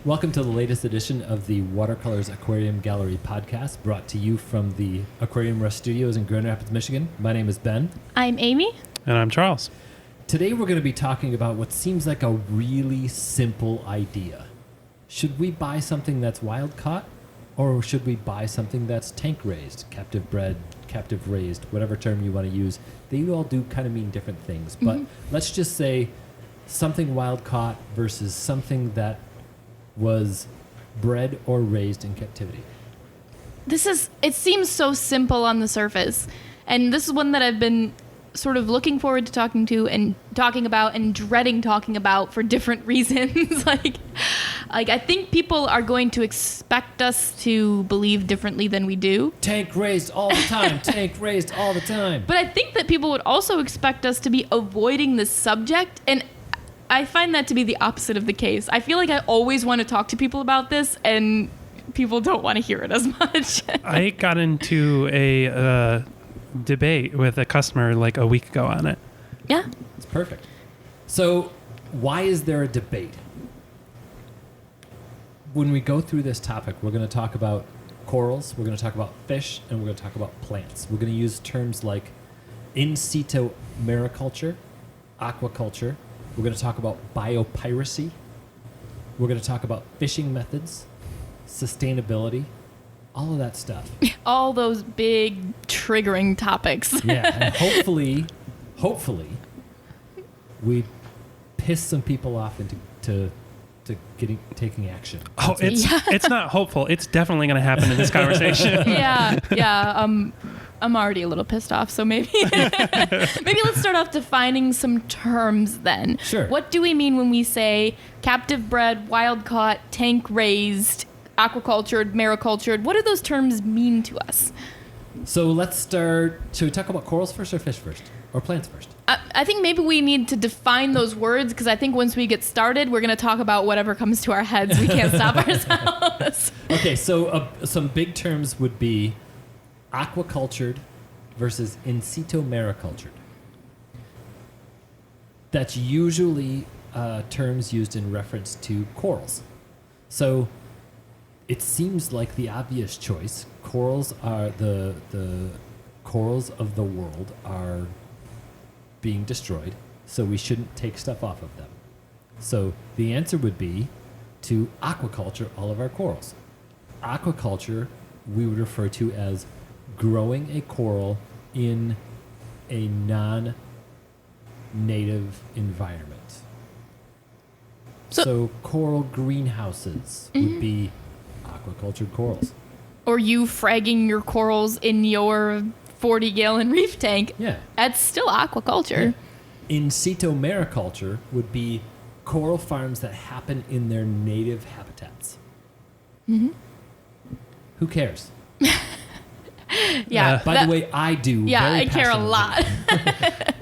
Welcome to the latest edition of the Watercolors Aquarium Gallery podcast, brought to you from the Aquarium Rush Studios in Grand Rapids, Michigan. My name is Ben. I'm Amy. And I'm Charles. Today we're going to be talking about what seems like a really simple idea. Should we buy something that's wild caught, or should we buy something that's tank raised, captive bred, captive raised, whatever term you want to use? They all do kind of mean different things, but let's just say something wild caught versus something that was bred or raised in captivity. It seems so simple on the surface. And this is one that I've been sort of looking forward to talking about and dreading talking about for different reasons. like I think people are going to expect us to believe differently than we do. Tank raised all the time. Tank raised all the time. But I think that people would also expect us to be avoiding this subject, and I find that to be the opposite of the case. I feel like I always want to talk to people about this, and people don't want to hear it as much. I got into a debate with a customer like a week ago on it. Yeah. It's perfect. So why is there a debate? When we go through this topic, we're going to talk about corals, we're going to talk about fish, and we're going to talk about plants. We're going to use terms like in situ mariculture, aquaculture. We're going to talk about biopiracy. We're going to talk about fishing methods, sustainability, all of that stuff. All those big triggering topics. Yeah, and hopefully, we piss some people off into taking action. Oh, it's not hopeful. It's definitely going to happen in this conversation. Yeah. I'm already a little pissed off, so maybe let's start off defining some terms then. Sure. What do we mean when we say captive bred, wild caught, tank raised, aquacultured, maricultured? What do those terms mean to us? So let's start. Should we talk about corals first or fish first? Or plants first? I think maybe we need to define those words, because I think once we get started, we're going to talk about whatever comes to our heads. We can't stop ourselves. Okay, so some big terms would be aquacultured versus in situ maricultured. That's usually terms used in reference to corals. So it seems like the obvious choice. Corals are the corals of the world are being destroyed, so we shouldn't take stuff off of them. So the answer would be to aquaculture all of our corals. Aquaculture we would refer to as growing a coral in a non-native environment. So coral greenhouses would be aquacultured corals. Or you fragging your corals in your 40-gallon reef tank. Yeah. That's still aquaculture. Yeah. In situ mariculture would be coral farms that happen in their native habitats. Mm-hmm. Who cares? Yeah. By the way, I do. Yeah, very I care a passionately. lot.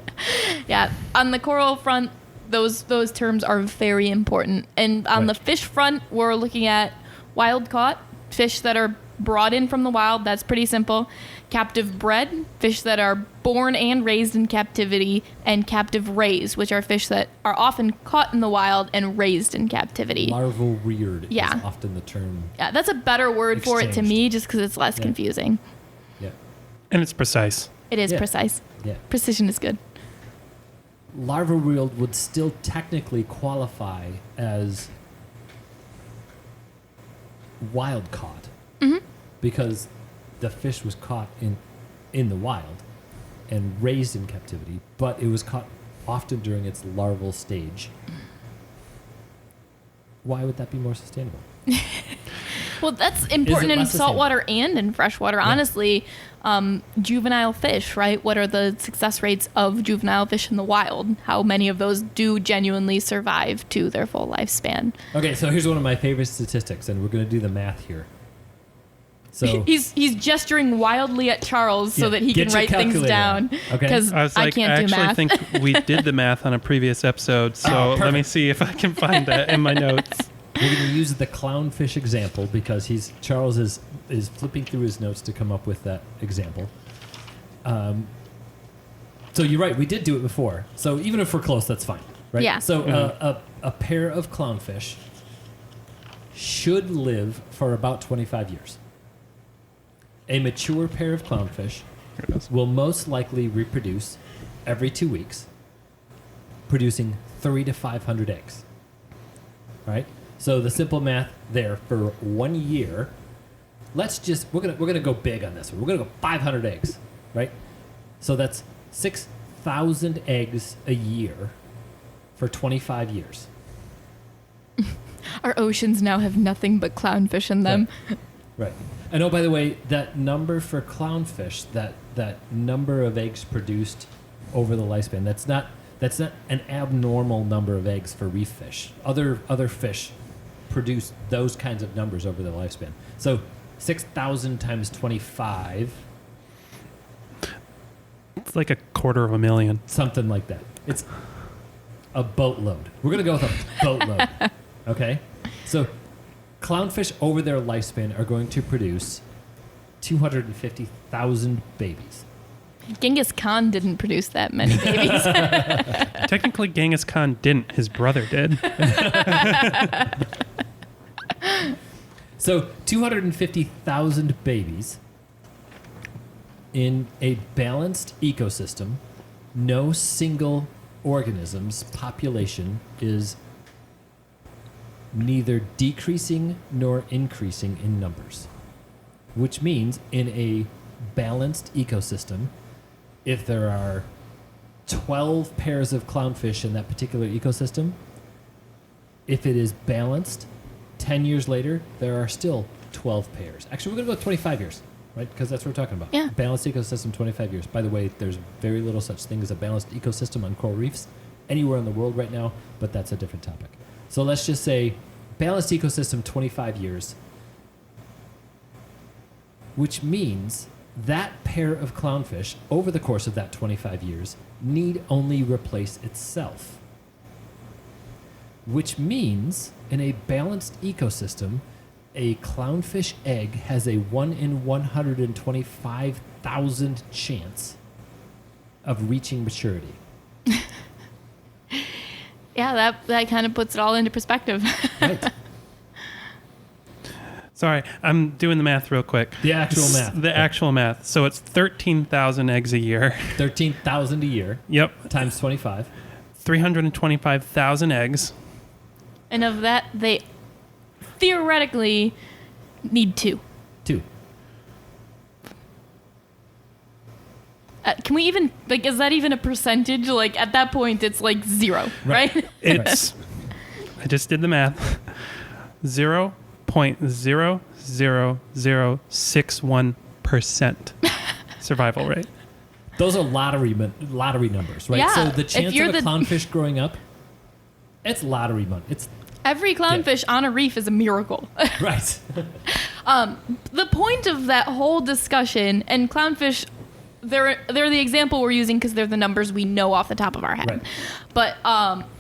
Yeah. On the coral front, those terms are very important. And on the fish front, we're looking at wild caught fish that are brought in from the wild. That's pretty simple. Captive bred, fish that are born and raised in captivity, and captive raised, which are fish that are often caught in the wild and raised in captivity. Larval reared is Yeah. often the term. Yeah, that's a better word for it to me, just because it's less confusing. Yeah. And it's precise. It is precise. Yeah. Precision is good. Larval reared would still technically qualify as wild caught because the fish was caught in the wild and raised in captivity, but it was caught often during its larval stage. Why would that be more sustainable? Well, that's important in saltwater and in freshwater. Yeah. Honestly, juvenile fish, right? What are the success rates of juvenile fish in the wild? How many of those do genuinely survive to their full lifespan? Okay, so here's one of my favorite statistics, and we're going to do the math here. So he's gesturing wildly at Charles so that he can write things down. Okay. Because I can't do math. I actually think we did the math on a previous episode, so let me see if I can find that in my notes. We're going to use the clownfish example because Charles is flipping through his notes to come up with that example. So you're right, we did do it before. So even if we're close, that's fine, right? Yeah. So a pair of clownfish should live for about 25 years. A mature pair of clownfish Here it is. will most likely reproduce every 2 weeks, producing 300 to 500 eggs. Right? So the simple math there for 1 year, we're gonna go big on this one. We're gonna go 500 eggs, right? So that's 6,000 eggs a year for 25 years. Our oceans now have nothing but clownfish in them. Right. And oh, by the way, that number for clownfish, that number of eggs produced over the lifespan, that's not an abnormal number of eggs for reef fish. Other fish produce those kinds of numbers over their lifespan. So 6,000 times 25, It's like 250,000. something like that. It's a boatload. We're going to go with a boatload. Okay? So clownfish over their lifespan are going to produce 250,000 babies. Genghis Khan didn't produce that many babies. Technically, Genghis Khan didn't. His brother did. So 250,000 babies in a balanced ecosystem. No single organism's population is neither decreasing nor increasing in numbers, which means in a balanced ecosystem, if there are 12 pairs of clownfish in that particular ecosystem, if it is balanced, 10 years later, there are still 12 pairs. Actually, we're going to go 25 years, right? Because that's what we're talking about. Yeah. Balanced ecosystem, 25 years. By the way, there's very little such thing as a balanced ecosystem on coral reefs anywhere in the world right now, but that's a different topic. So let's just say balanced ecosystem, 25 years, which means that pair of clownfish over the course of that 25 years need only replace itself. Which means in a balanced ecosystem, a clownfish egg has a 1 in 125,000 chance of reaching maturity. Yeah, that kind of puts it all into perspective. Right. Sorry, I'm doing the math real quick. The actual math. The actual math. So it's 13,000 eggs a year. 13,000 a year Yep. times 25. 325,000 eggs. And of that, they theoretically need 2. 2. Can we even, is that even a percentage? At that point, it's 0, right? It's, I just did the math, 0.00061% survival rate. Those are lottery numbers, right? Yeah, So the if chance you're of a the- clownfish growing up, it's lottery money. It's Every clownfish on a reef is a miracle. right. The point of that whole discussion, and clownfish, they're the example we're using because they're the numbers we know off the top of our head. Right. But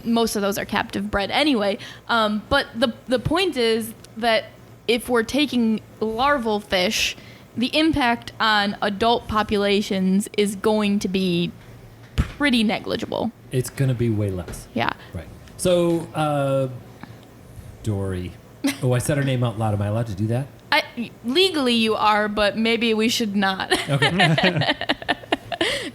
most of those are captive bred anyway. But the point is that if we're taking larval fish, the impact on adult populations is going to be pretty negligible. It's going to be way less. Yeah. Right. So, Dory. Oh, I said her name out loud. Am I allowed to do that? Legally you are, but maybe we should not. Okay.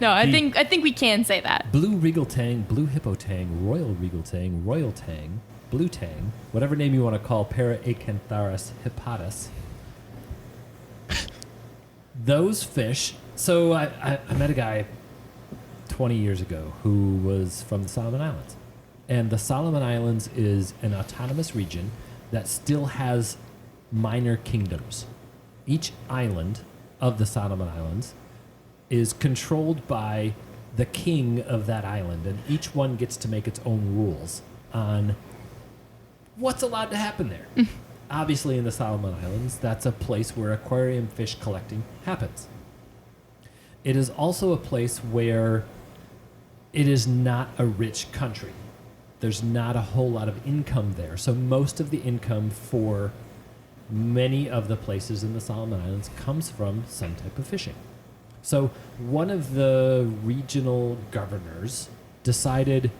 No, I think we can say that. Blue Regal Tang, Blue Hippo Tang, Royal Regal Tang, Royal Tang, Blue Tang, whatever name you want to call Paraacantharis hippatus. Those fish. So I met a guy 20 years ago who was from the Solomon Islands. And the Solomon Islands is an autonomous region that still has minor kingdoms. Each island of the Solomon Islands is controlled by the king of that island, and each one gets to make its own rules on what's allowed to happen there. Obviously, in the Solomon Islands, that's a place where aquarium fish collecting happens. It is also a place where it is not a rich country. There's not a whole lot of income there. So most of the income for many of the places in the Solomon Islands comes from some type of fishing. So one of the regional governors decided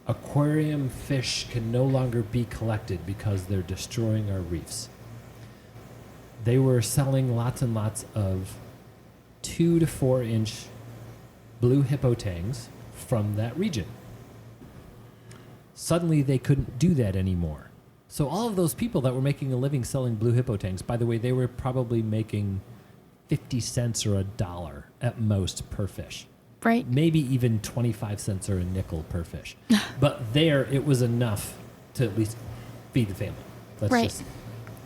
aquarium fish can no longer be collected because they're destroying our reefs. they were selling lots and lots of 2 to 4 inch blue hippo tangs from that region. Suddenly they couldn't do that anymore. So all of those people that were making a living selling blue hippo tangs, by the way, they were probably making 50 cents or $1 at most per fish. Right. Maybe even 25 cents or a nickel per fish. But there, it was enough to at least feed the family. Right.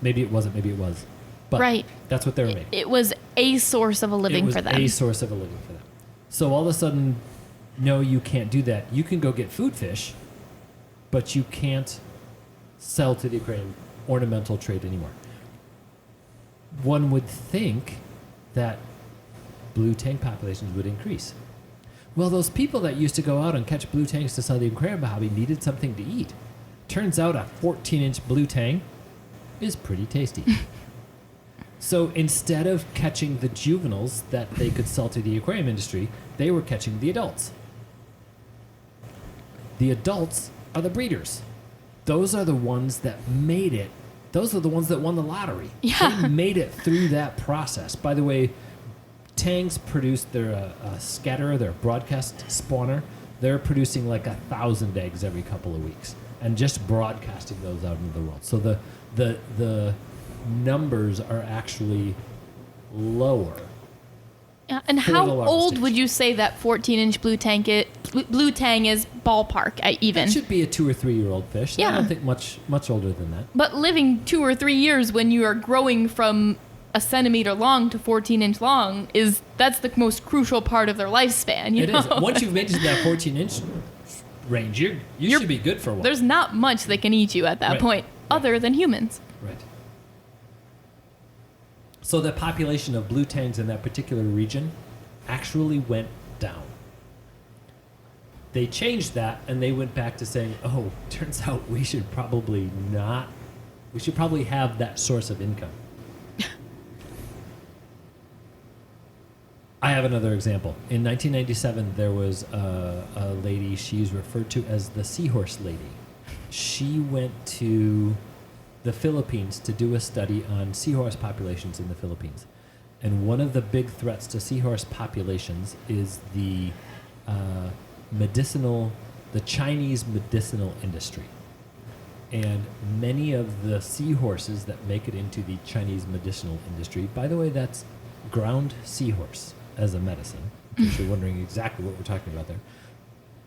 Maybe it wasn't, maybe it was. But Right. that's what they were making. It was a source of a living for them. It was a source of a living for them. So all of a sudden, no, you can't do that. You can go get food fish, but you can't sell to the aquarium ornamental trade anymore. One would think that blue tank populations would increase. Well, those people that used to go out and catch blue tanks to sell the aquarium hobby needed something to eat. Turns out a 14-inch blue tang is pretty tasty. So instead of catching the juveniles that they could sell to the aquarium industry, they were catching the adults. The adults are the breeders. Those are the ones that made it. Those are the ones that won the lottery. Yeah. They made it through that process. By the way, tangs produce, they're a scatterer, they're a broadcast spawner. They're producing like 1,000 eggs every couple of weeks and just broadcasting those out into the world. So the numbers are actually lower. Yeah, and for how the larval old stage. would you say that 14-inch blue tang is ballpark even? It should be a 2 or 3 year old fish. I Yeah. don't think much older than that. But living 2 or 3 years when you are growing from a centimeter long to 14-inch long that's the most crucial part of their lifespan. You It know? is. Once you've made it to that 14-inch range, you You're- should be good for a while. There's not much that can eat you at that Right. point, other than humans. Right. So the population of blue tangs in that particular region actually went down. They changed that and they went back to saying, oh, turns out we should probably have that source of income. I have another example. In 1997, there was a lady, she's referred to as the seahorse lady. She went to the Philippines to do a study on seahorse populations in the Philippines. And one of the big threats to seahorse populations is the Chinese medicinal industry. And many of the seahorses that make it into the Chinese medicinal industry, by the way, that's ground seahorse as a medicine, in case you're wondering exactly what we're talking about there,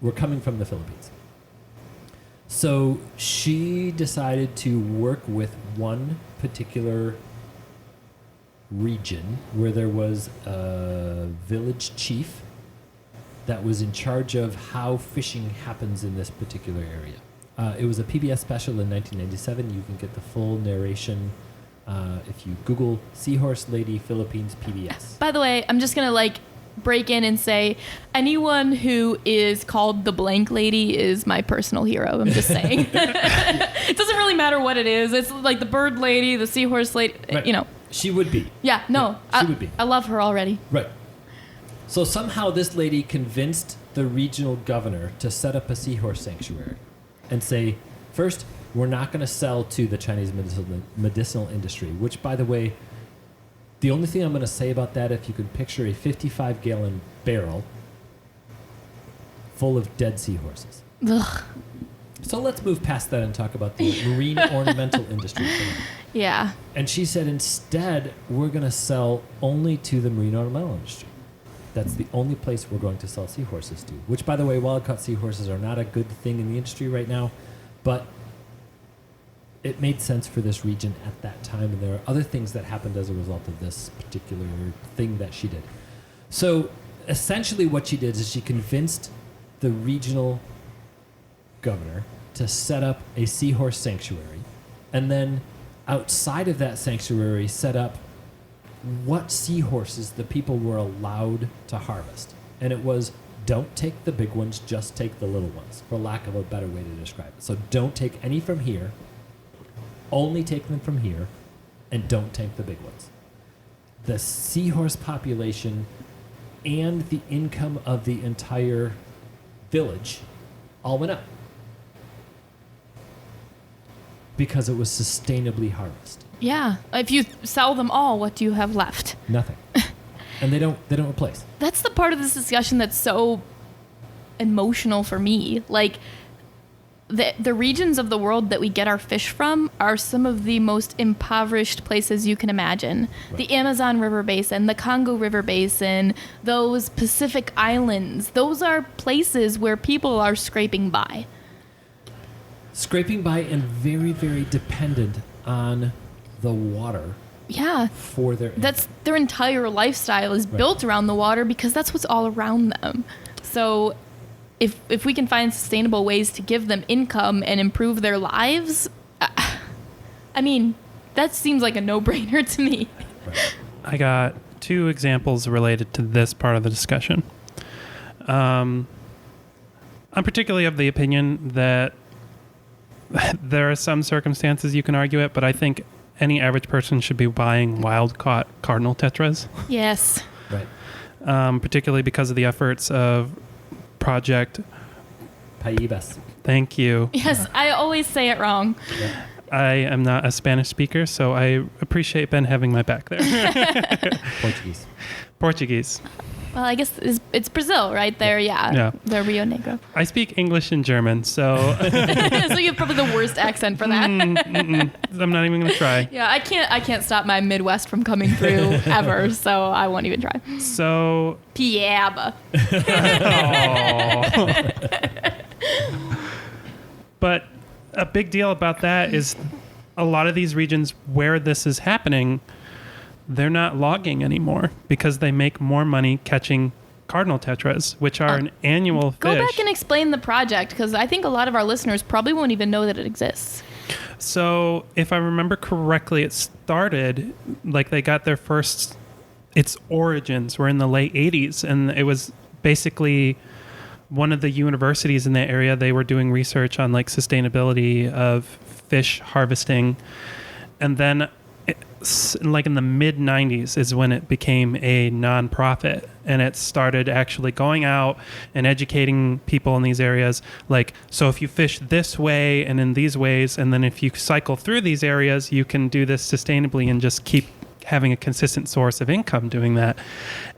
were coming from the Philippines. So she decided to work with one particular region where there was a village chief that was in charge of how fishing happens in this particular area. It was a PBS special in 1997. You can get the full narration if you Google Seahorse Lady Philippines PBS. By the way, I'm just going to break in and say anyone who is called the blank lady is my personal hero. I'm just saying. It doesn't really matter what it is. It's like the bird lady, the seahorse lady, Right. you know. She would be. Yeah, no. She would be. I love her already. Right. So somehow this lady convinced the regional governor to set up a seahorse sanctuary and say, first, we're not going to sell to the Chinese medicinal industry, which, by the way, the only thing I'm going to say about that, if you can picture a 55-gallon barrel full of dead seahorses. Ugh. So let's move past that and talk about the marine ornamental industry. Yeah. And she said, instead, we're going to sell only to the marine ornamental industry. That's the only place we're going to sell seahorses to, which, by the way, wild-caught seahorses are not a good thing in the industry right now, but it made sense for this region at that time, and there are other things that happened as a result of this particular thing that she did. So essentially what she did is she convinced the regional governor to set up a seahorse sanctuary, and then outside of that sanctuary set up what seahorses the people were allowed to harvest. And it was, don't take the big ones, just take the little ones, for lack of a better way to describe it. So don't take any from here, only take them from here, and don't take the big ones. The seahorse population and the income of the entire village all went up because it was sustainably harvested. Yeah. If you sell them all, what do you have left? Nothing. And they don't replace. That's the part of this discussion that's so emotional for me. Like, the regions of the world that we get our fish from are some of the most impoverished places you can imagine. Right. The Amazon River Basin, the Congo River Basin, those Pacific Islands, those are places where people are scraping by. Scraping by and very, very dependent on the water Yeah. for their That's their entire lifestyle is Right. built around the water because that's what's all around them. So if we can find sustainable ways to give them income and improve their lives, I mean, that seems like a no-brainer to me. Right. I got 2 examples related to this part of the discussion. I'm particularly of the opinion that there are some circumstances you can argue it, but I think any average person should be buying wild-caught cardinal tetras, Yes. Right. particularly because of the efforts of Project. Paibas. Thank you. Yes, I always say it wrong. Yeah. I am not a Spanish speaker, so I appreciate Ben having my back there. Portuguese. Portuguese. Well, I guess it's Brazil right there. Yeah. Yeah. The Rio Negro. I speak English and German, so So you have probably the worst accent for that. I'm not even going to try. Yeah, I can't stop my Midwest from coming through ever, so I won't even try. So, Piaba. but a big deal about that is a lot of these regions where this is happening, they're not logging anymore because they make more money catching cardinal tetras, which are an annual fish. Go back and explain the project, because I think a lot of our listeners probably won't even know that it exists. So, if I remember correctly, it started like they got their first. Its origins were in the late 80s, and it was basically one of the universities in the area. They were doing research on like sustainability of fish harvesting, and then like in the mid 90s is when it became a nonprofit, and it started actually going out and educating people in these areas. Like, so if you fish this way and in these ways, and then if you cycle through these areas, you can do this sustainably and just keep having a consistent source of income doing that.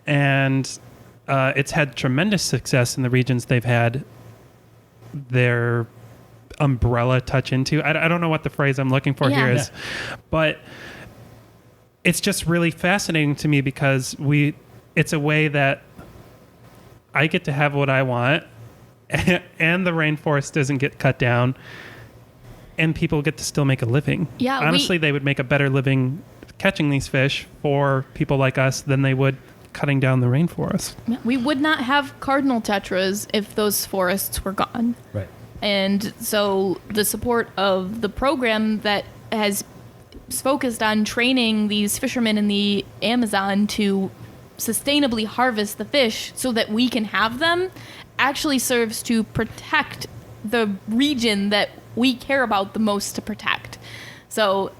And it's had tremendous success in the regions they've had their umbrella touch into. I don't know what the phrase I'm looking for here is, but it's just really fascinating to me because it's a way that I get to have what I want and the rainforest doesn't get cut down and people get to still make a living. Yeah, honestly, they would make a better living catching these fish for people like us than they would cutting down the rainforest. We would not have cardinal tetras if those forests were gone. Right. And so the support of the program that has focused on training these fishermen in the Amazon to sustainably harvest the fish so that we can have them actually serves to protect the region that we care about the most to protect. So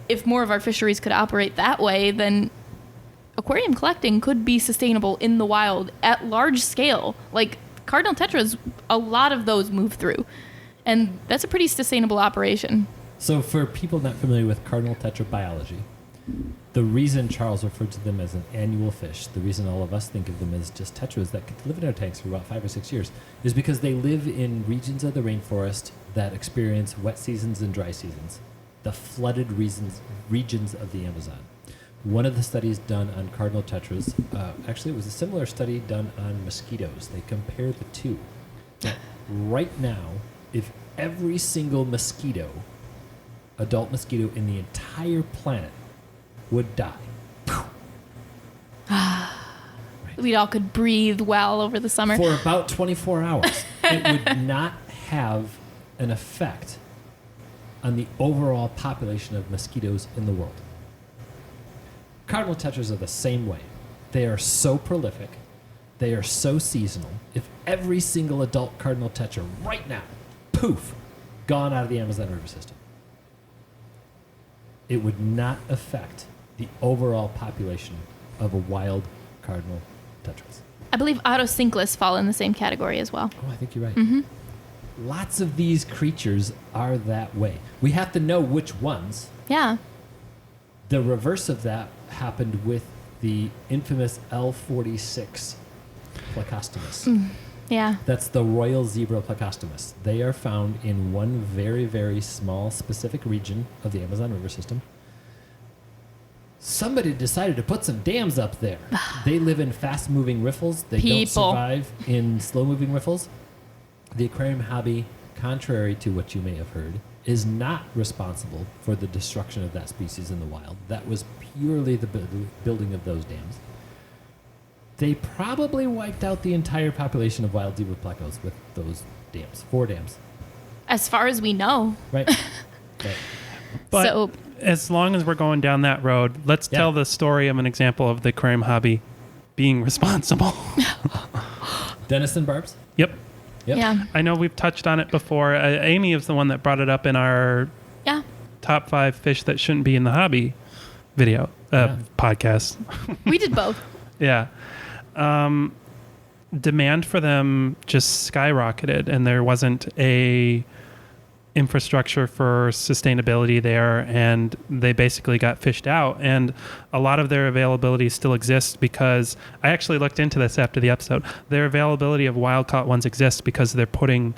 if more of our fisheries could operate that way, then aquarium collecting could be sustainable in the wild at large scale. Like cardinal tetras, a lot of those move through. And that's a pretty sustainable operation. So for people not familiar with cardinal tetra biology, the reason Charles referred to them as an annual fish, the reason all of us think of them as just tetras that could live in our tanks for about 5 or 6 years, is because they live in regions of the rainforest that experience wet seasons and dry seasons, the flooded regions of the Amazon. One of the studies done on cardinal tetras, actually it was a similar study done on mosquitoes. They compared the two. That right now, if every single mosquito, adult mosquito in the entire planet would die, We all could breathe well over the summer. for about 24 hours, it would not have an effect on the overall population of mosquitoes in the world. Cardinal tetras are the same way. They are so prolific. They are so seasonal. If every single adult cardinal tetra right now, poof, gone out of the Amazon River system, it would not affect the overall population of a wild cardinal tetras. I believe autocinclus fall in the same category as well. Oh, I think you're right. Lots of these creatures are that way. We have to know which ones, Yeah. The reverse of that happened with the infamous L46 plecostomus. Yeah. That's the royal zebra plecostomus. They are found in one very, very small specific region of the Amazon River system. Somebody decided to put some dams up there. They live in fast-moving riffles. They don't survive in slow-moving riffles. The aquarium hobby, contrary to what you may have heard, is not responsible for the destruction of that species in the wild. That was purely the building of those dams. They probably wiped out the entire population of wild zebra plecos with those dams, 4 dams. As far as we know. Right. Right. But So, as long as we're going down that road, let's tell the story of an example of the aquarium hobby being responsible. Denison barbs? Yep. yeah. I know we've touched on it before. Amy is the one that brought it up in our Yeah. top 5 fish that shouldn't be in the hobby video podcast. We did both. Yeah. Demand for them just skyrocketed, and there wasn't a infrastructure for sustainability there, and they basically got fished out. And a lot of their availability still exists because I actually looked into this after the episode. Their availability of wild caught ones exists because they're putting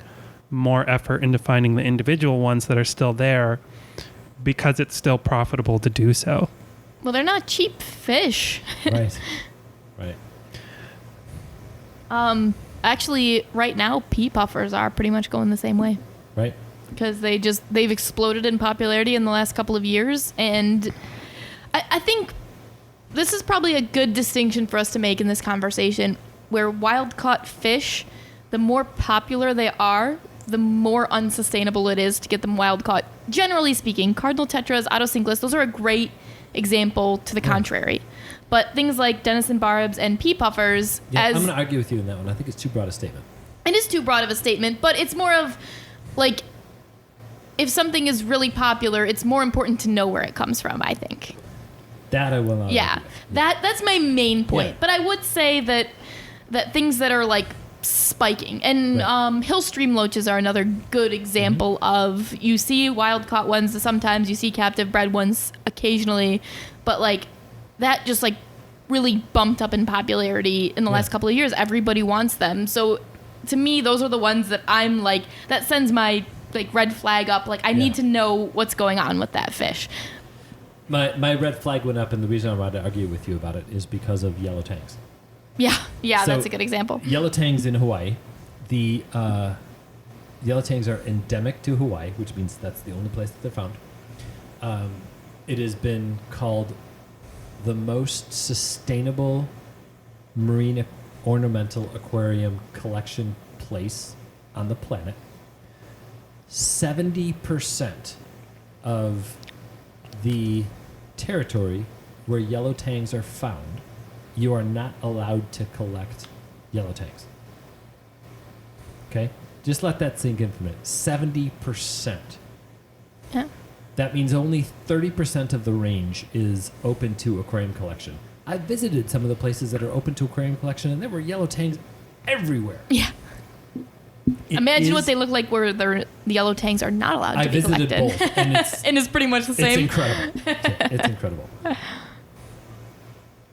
more effort into finding the individual ones that are still there because it's still profitable to do so. Well, they're not cheap fish. Right. Right. Actually, right now, pea puffers are pretty much going the same way. Right. Because they've exploded in popularity in the last couple of years. And I think this is probably a good distinction for us to make in this conversation, where wild-caught fish, the more popular they are, the more unsustainable it is to get them wild-caught. Generally speaking, cardinal tetras, autocinclus, those are a great example to the contrary. But things like Denison barbs and pea puffers, Yeah, I'm going to argue with you on that one. I think it's too broad a statement. It is too broad of a statement, but it's more of, like, if something is really popular, it's more important to know where it comes from, I think. That I will not. Yeah, argue. that's my main point. Yeah. But I would say that things that are like spiking, and Right. hill stream loaches are another good example of, you see wild caught ones sometimes, you see captive bred ones occasionally, but like that just like really bumped up in popularity in the last couple of years. Everybody wants them. So to me, those are the ones that I'm like, that sends my like red flag up. Like I need to know what's going on with that fish. My red flag went up, and the reason I wanted to argue with you about it is because of yellow tangs. Yeah, So, that's a good example. Yellow tangs in Hawaii. The yellow tangs are endemic to Hawaii, which means that's the only place that they're found. It has been called the most sustainable marine ornamental aquarium collection place on the planet. 70% of the territory where yellow tangs are found, you are not allowed to collect yellow tangs. Okay? Just let that sink in for a minute. 70%. Yeah. That means only 30% of the range is open to aquarium collection. I visited some of the places that are open to aquarium collection, and there were yellow tangs everywhere. Yeah. It Imagine is- what they look like where the yellow tangs are not allowed to I be visited collected. both, and it's And it's pretty much the it's same. incredible. It's incredible.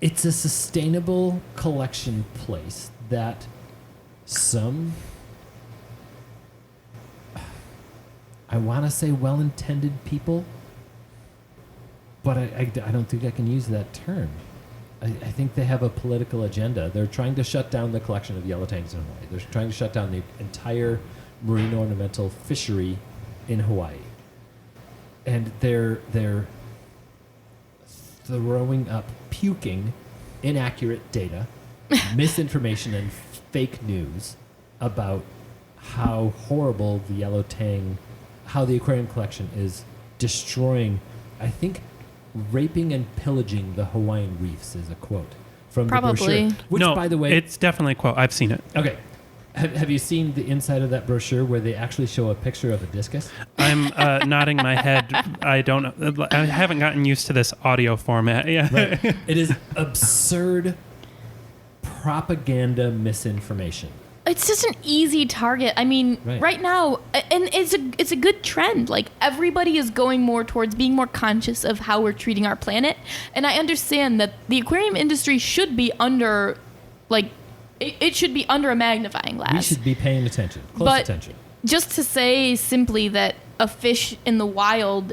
It's a sustainable collection place that some, I want to say well-intended people, but I don't think I can use that term. I think they have a political agenda. They're trying to shut down the collection of yellow tangs in Hawaii. They're trying to shut down the entire marine ornamental fishery in Hawaii. And they're throwing up, puking inaccurate data, misinformation, and fake news about how horrible the yellow tang, how the aquarium collection is destroying, I think, raping and pillaging the Hawaiian reefs is a quote from Probably. the brochure. Which, no, by the way, it's definitely a quote. I've seen it. okay. Have you seen the inside of that brochure where they actually show a picture of a discus? I'm nodding my head. I haven't gotten used to this audio format. Yeah. Right. It is absurd propaganda misinformation. it's just an easy target. I mean, right now, and it's a good trend. Like, everybody is going more towards being more conscious of how we're treating our planet. And I understand that the aquarium industry should be under, like, it should be under a magnifying glass. We should be paying attention, close attention. Just to say simply that a fish in the wild,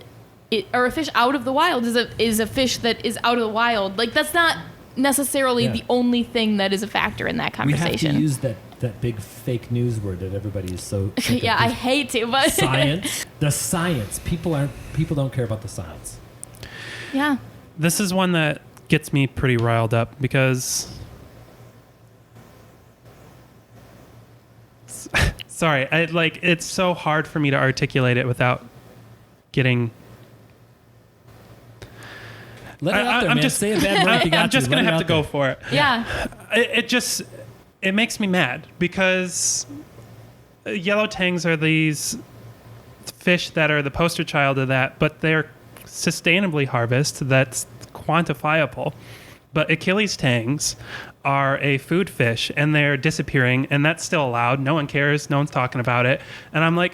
or a fish out of the wild is a fish that is out of the wild. Like, that's not necessarily the only thing that is a factor in that conversation. We have to use that big fake news word that everybody is so yeah, I hate to, but science. The science. People don't care about the science. Yeah. This is one that gets me pretty riled up because sorry, it's so hard for me to articulate it without getting Let it out there, man. Say a bad word if you got I'm just going to have to go for it. Yeah. It makes me mad because yellow tangs are these fish that are the poster child of that, but they're sustainably harvested. That's quantifiable. But Achilles tangs are a food fish, and they're disappearing, and that's still allowed. No one cares. No one's talking about it. And I'm like...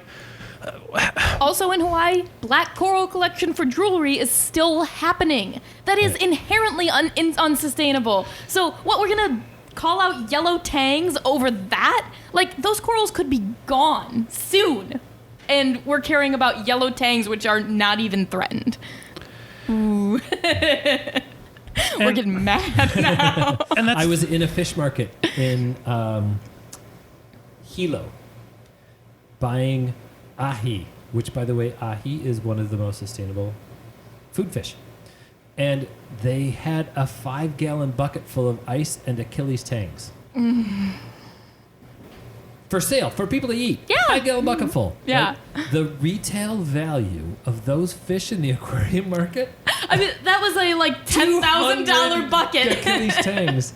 Also in Hawaii, black coral collection for jewelry is still happening. That is inherently unsustainable. So what, we're going to call out yellow tangs over that? Like, those corals could be gone soon. And we're caring about yellow tangs, which are not even threatened. Ooh. We're getting mad now. And I was in a fish market in Hilo buying ahi, which, by the way, ahi is one of the most sustainable food fish. And they had a 5-gallon bucket full of ice and Achilles tangs. For sale, for people to eat. Yeah. 5-gallon bucket full. Yeah. Right? The retail value of those fish in the aquarium market. I mean, that was a $10,000 bucket. Achilles tangs.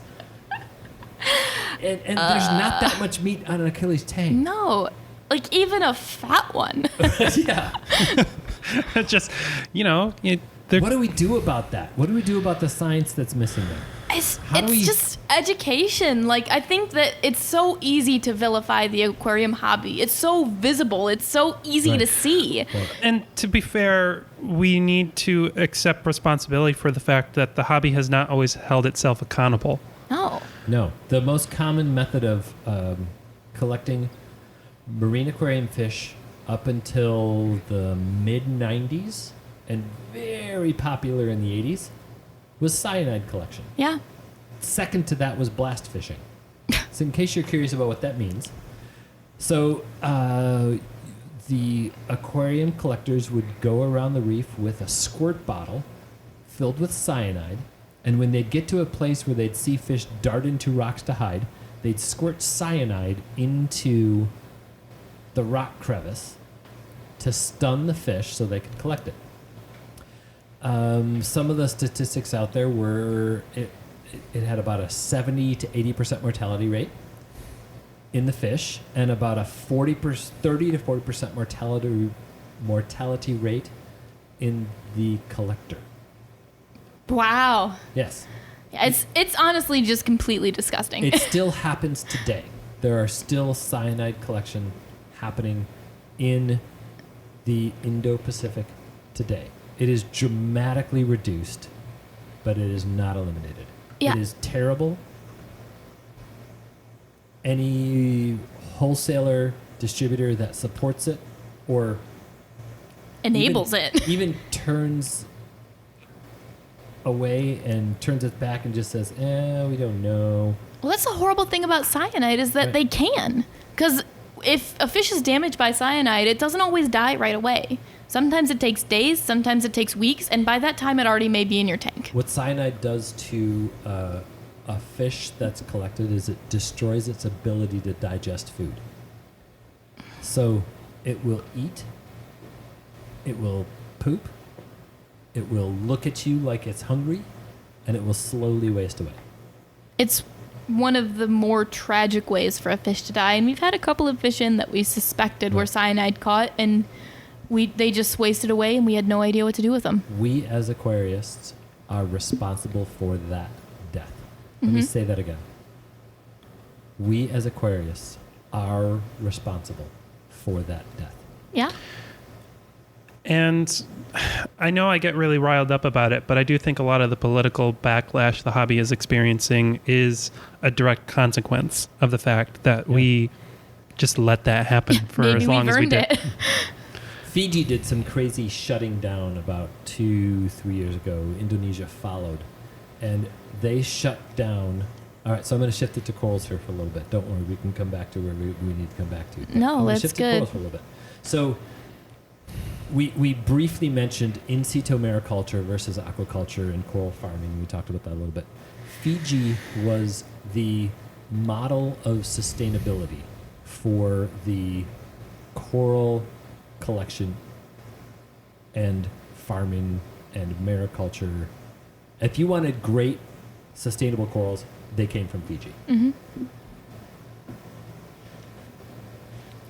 And there's not that much meat on an Achilles tang. No. Like, even a fat one. Yeah. Just, what do we do about that? What do we do about the science that's missing there? It's just education. Like, I think that it's so easy to vilify the aquarium hobby. It's so visible. It's so easy to see. Right. And to be fair, we need to accept responsibility for the fact that the hobby has not always held itself accountable. No. The most common method of collecting marine aquarium fish up until the mid-90s and very popular in the 80s was cyanide collection. Yeah. Second to that was blast fishing. So in case you're curious about what that means. So the aquarium collectors would go around the reef with a squirt bottle filled with cyanide, and when they'd get to a place where they'd see fish dart into rocks to hide, they'd squirt cyanide into the rock crevice to stun the fish so they could collect it. Some of the statistics out there were it had about a 70 to 80% mortality rate in the fish, and about a 30 to 40% mortality rate in the collector. Wow. Yes. Yeah, it's honestly just completely disgusting. It still happens today. There are still cyanide collection happening in the Indo-Pacific today. It is dramatically reduced, but it is not eliminated. Yeah. It is terrible. Any wholesaler, distributor that supports it or enables it, even turns away and turns it back and just says, we don't know. Well, that's the horrible thing about cyanide is that they can. Because if a fish is damaged by cyanide, it doesn't always die right away. Sometimes it takes days, sometimes it takes weeks, and by that time it already may be in your tank. What cyanide does to a fish that's collected is it destroys its ability to digest food. So it will eat, it will poop, it will look at you like it's hungry, and it will slowly waste away. It's one of the more tragic ways for a fish to die, and we've had a couple of fish in that we suspected were cyanide caught, and they just wasted away, and we had no idea what to do with them. We as aquarists are responsible for that death. Let me say that again. We as aquarists are responsible for that death. Yeah. And I know I get really riled up about it, but I do think a lot of the political backlash the hobby is experiencing is a direct consequence of the fact that we just let that happen for Maybe as long as we earned did. it. Fiji did some crazy shutting down about 2-3 years ago. Indonesia followed, and they shut down. All right, so I'm going to shift it to corals here for a little bit. Don't worry, we can come back to where we need to come back to. No, I'm gonna that's shift good. to corals for a little bit. So we briefly mentioned in situ mariculture versus aquaculture and coral farming. We talked about that a little bit. Fiji was the model of sustainability for the coral collection and farming and mariculture. If you wanted great sustainable corals, they came from Fiji. Mm-hmm.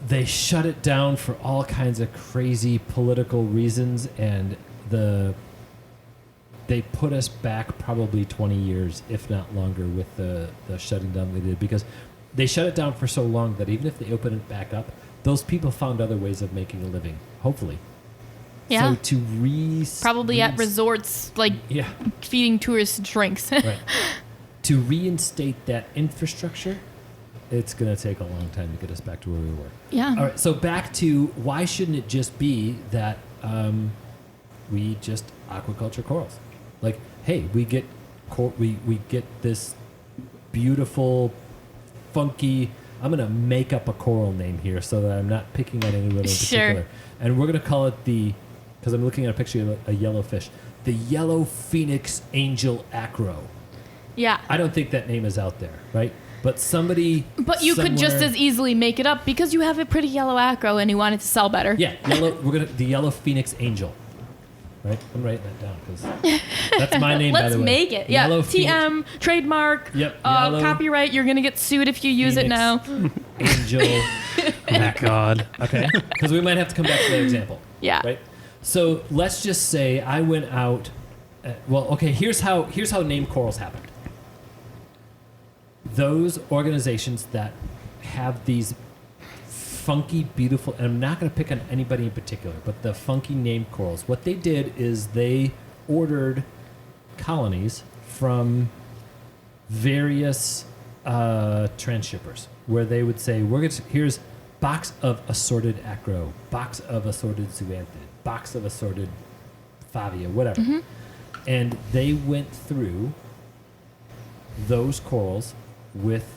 They shut it down for all kinds of crazy political reasons, and they put us back probably 20 years, if not longer, with the shutting down they did, because they shut it down for so long that even if they open it back up, those people found other ways of making a living, hopefully. Yeah. So to Probably at resorts, like feeding tourists drinks. right. To reinstate that infrastructure, it's going to take a long time to get us back to where we were. Yeah. All right, so back to why shouldn't it just be that we just aquaculture corals? Like, hey, we get we get this beautiful, funky. I'm going to make up a coral name here so that I'm not picking at anyone in particular. And we're going to call it because I'm looking at a picture of a yellow fish, the yellow phoenix angel acro. Yeah. I don't think that name is out there, right? But somebody. But you could just as easily make it up because you have a pretty yellow acro and you want it to sell better. Yeah, yellow. The yellow phoenix angel, right? I'm writing that down because that's my name. Let's by the way. make it. Yeah. Yellow TM trademark. Yep. Yellow Copyright. You're gonna get sued if you use it now. Angel. Oh my God. Okay. Because we might have to come back to that example. Yeah. Right. So let's just say I went out. Here's how named corals happened. Those organizations that have these funky, beautiful, and I'm not going to pick on anybody in particular, but the funky named corals, what they did is they ordered colonies from various transshippers, where they would say, here's box of assorted acro, box of assorted zoanthid, box of assorted favia, whatever. Mm-hmm. And they went through those corals with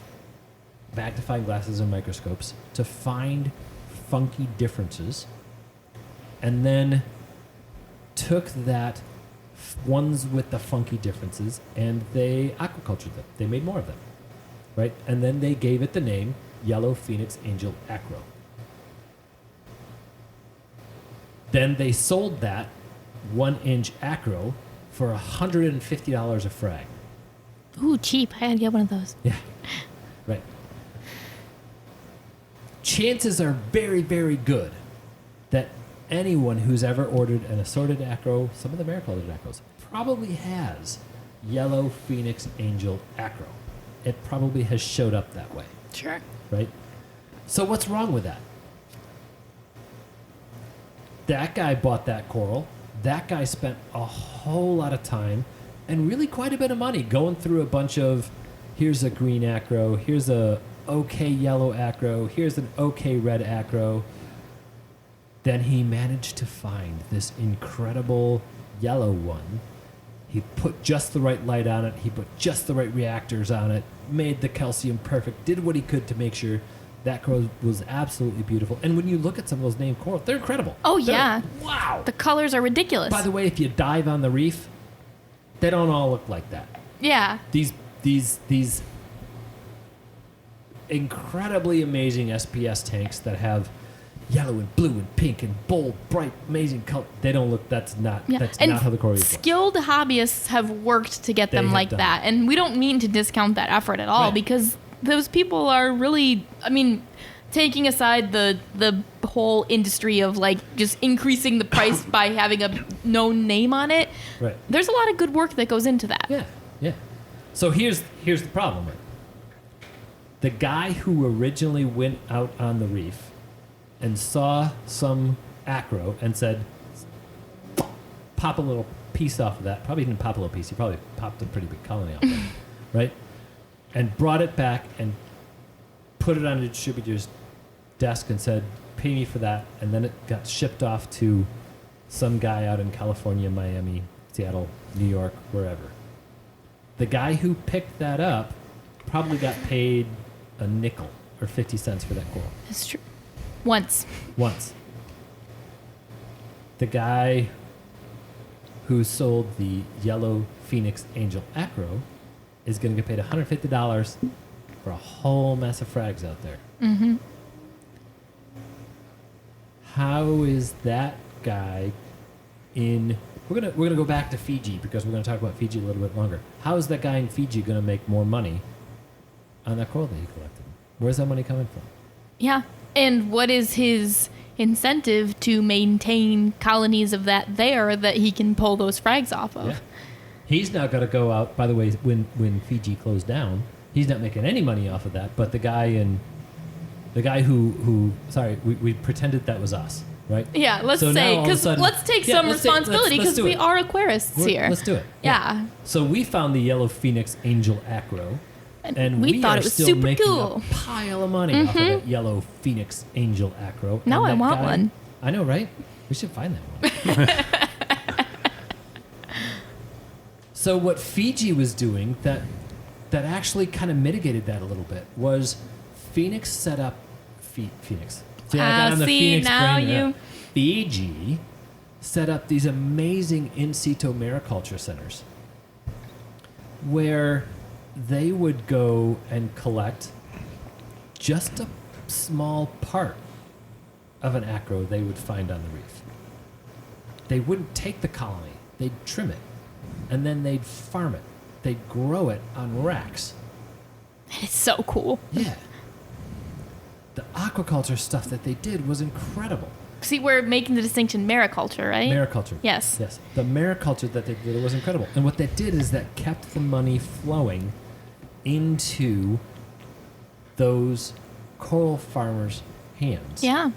magnifying glasses and microscopes to find funky differences, and then took that ones with the funky differences and they aquacultured them. They made more of them, right? And then they gave it the name Yellow Phoenix Angel Acro. Then they sold that 1-inch acro for $150 a frag. Ooh, cheap. I had to get one of those. Yeah, right. Chances are very, very good that anyone who's ever ordered an assorted acro, some of the maricolored acros, probably has Yellow Phoenix Angel acro. It probably has showed up that way, Sure. right? So what's wrong with that? That guy bought that coral. That guy spent a whole lot of time and really quite a bit of money going through a bunch of, here's a green acro, here's a okay yellow acro, here's an okay red acro. Then he managed to find this incredible yellow one. He put just the right light on it, he put just the right reactors on it, made the calcium perfect, did what he could to make sure that coral was absolutely beautiful. And when you look at some of those named corals, they're incredible. Oh, yeah. Wow. The colors are ridiculous. By the way, if you dive on the reef, they don't all look like that. Yeah. These incredibly amazing SPS tanks that have yellow and blue and pink and bold, bright, amazing color. They don't look. That's not how the coral is. Skilled hobbyists have worked to get them like done that, and we don't mean to discount that effort at all, Right. because those people are really. I mean, taking aside the whole industry of like just increasing the price by having a known name on it, Right. there's a lot of good work that goes into that. Yeah, yeah. So here's the problem. Right? The guy who originally went out on the reef and saw some acro and said, pop a little piece off of that. Probably didn't pop a little piece. He probably popped a pretty big colony off of it, right? And brought it back and put it on a distributor's desk and said, pay me for that. And then it got shipped off to some guy out in California, Miami, Seattle, New York, wherever. The guy who picked that up probably got paid a nickel or 50 cents for that coral. That's true. Once. The guy who sold the yellow Phoenix Angel Acro is going to get paid $150 for a whole mess of frags out there. Mm-hmm. How is that guy in... We're gonna go back to Fiji because we're going to talk about Fiji a little bit longer. How is that guy in Fiji going to make more money on that coral that he collected? Where's that money coming from? Yeah. And what is his incentive to maintain colonies of that there that he can pull those frags off of? Yeah. He's now got to go out. By the way, when Fiji closed down, he's not making any money off of that. But the guy who sorry, we pretended that was us, right? Yeah, let's So say, now all of a because sudden- let's take Yeah, some let's responsibility because do we it. are aquarists here. Let's do it. Yeah. So we found the yellow Phoenix Angel Acro, and we we thought are it was still super making cool. a pile of money off of that yellow Phoenix Angel Acro. Now And I that want guy- one. I know, right? We should find that one. So what Fiji was doing that actually kind of mitigated that a little bit was Phoenix set up Phoenix. See, I got on the see, Phoenix now brain, you- Fiji set up these amazing in situ mariculture centers where they would go and collect just a small part of an acro they would find on the reef. They wouldn't take the colony, they'd trim it, and then they'd farm it. They'd grow it on racks. It's so cool. Yeah. The aquaculture stuff that they did was incredible. See, we're making the distinction mariculture, right? Mariculture. Yes. Yes. The mariculture that they did was incredible. And what that did is that kept the money flowing into those coral farmers' hands. Yeah.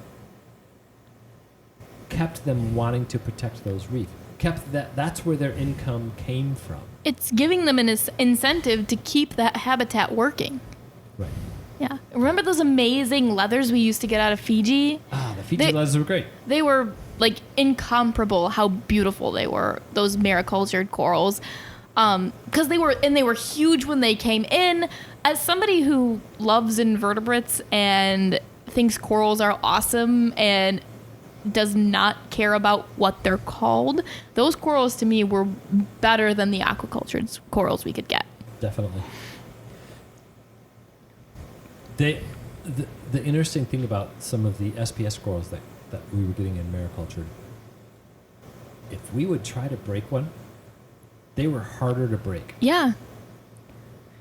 Kept them wanting to protect those reefs. Kept that's where their income came from. It's giving them an incentive to keep that habitat working. Right. Yeah. Remember those amazing leathers we used to get out of Fiji? Ah, the Fiji leathers were great. They were like incomparable how beautiful they were, those maricultured corals. Because they were huge when they came in. As somebody who loves invertebrates and thinks corals are awesome and does not care about what they're called, those corals to me were better than the aquacultured corals we could get. Definitely. The interesting thing about some of the SPS corals that we were getting in mariculture, if we would try to break one, they were harder to break. Yeah.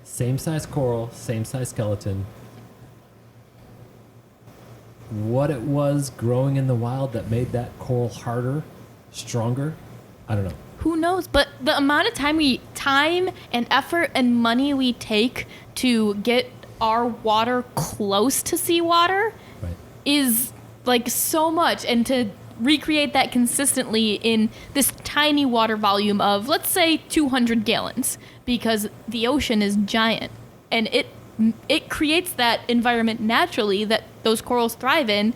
Same size coral, same size skeleton. What it was growing in the wild that made that coral harder, stronger, I don't know. Who knows? But the amount of time and effort and money we take to get our water close to seawater Right. is like so much, and to recreate that consistently in this tiny water volume of, let's say, 200 gallons, because the ocean is giant and it creates that environment naturally that those corals thrive in.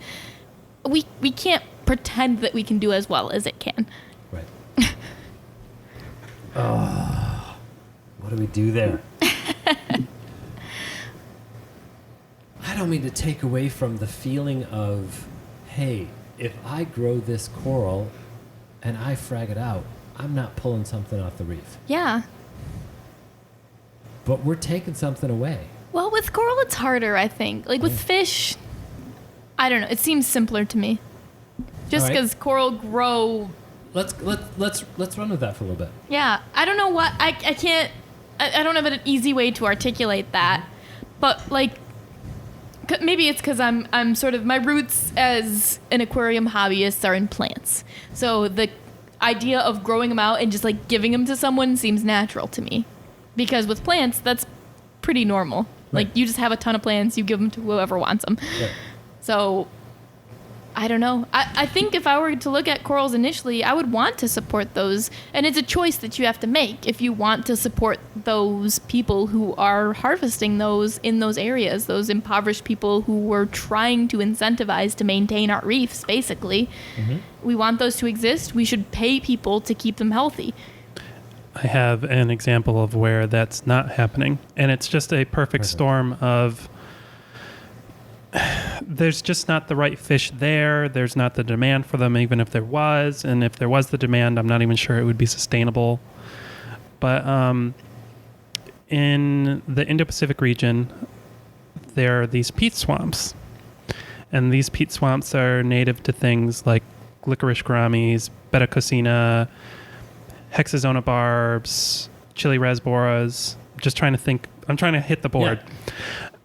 We can't pretend that we can do as well as it can. Right. Oh, what do we do there? I don't mean to take away from the feeling of, hey, if I grow this coral and I frag it out, I'm not pulling something off the reef. Yeah. But we're taking something away. Well, with coral, it's harder, I think. Like with fish, I don't know. It seems simpler to me. Just All right. because coral grow. Let's run with that for a little bit. Yeah, I don't know what I can't. I don't have an easy way to articulate that, but like. Maybe it's because I'm sort of, my roots as an aquarium hobbyist are in plants. So the idea of growing them out and just like giving them to someone seems natural to me. Because with plants, that's pretty normal. Like Right. you just have a ton of plants, you give them to whoever wants them. Right. So I don't know. I think if I were to look at corals initially, I would want to support those. And it's a choice that you have to make if you want to support those people who are harvesting those in those areas, those impoverished people who were trying to incentivize to maintain our reefs, basically. Mm-hmm. We want those to exist. We should pay people to keep them healthy. I have an example of where that's not happening. And it's just a perfect storm of there's just not the right fish there. There's not the demand for them, even if there was. And if there was the demand, I'm not even sure it would be sustainable. But in the Indo-Pacific region, there are these peat swamps. And these peat swamps are native to things like licorice gouramis, betta cocina, hexazona barbs, chili rasboras. Just trying to think. I'm trying to hit the board.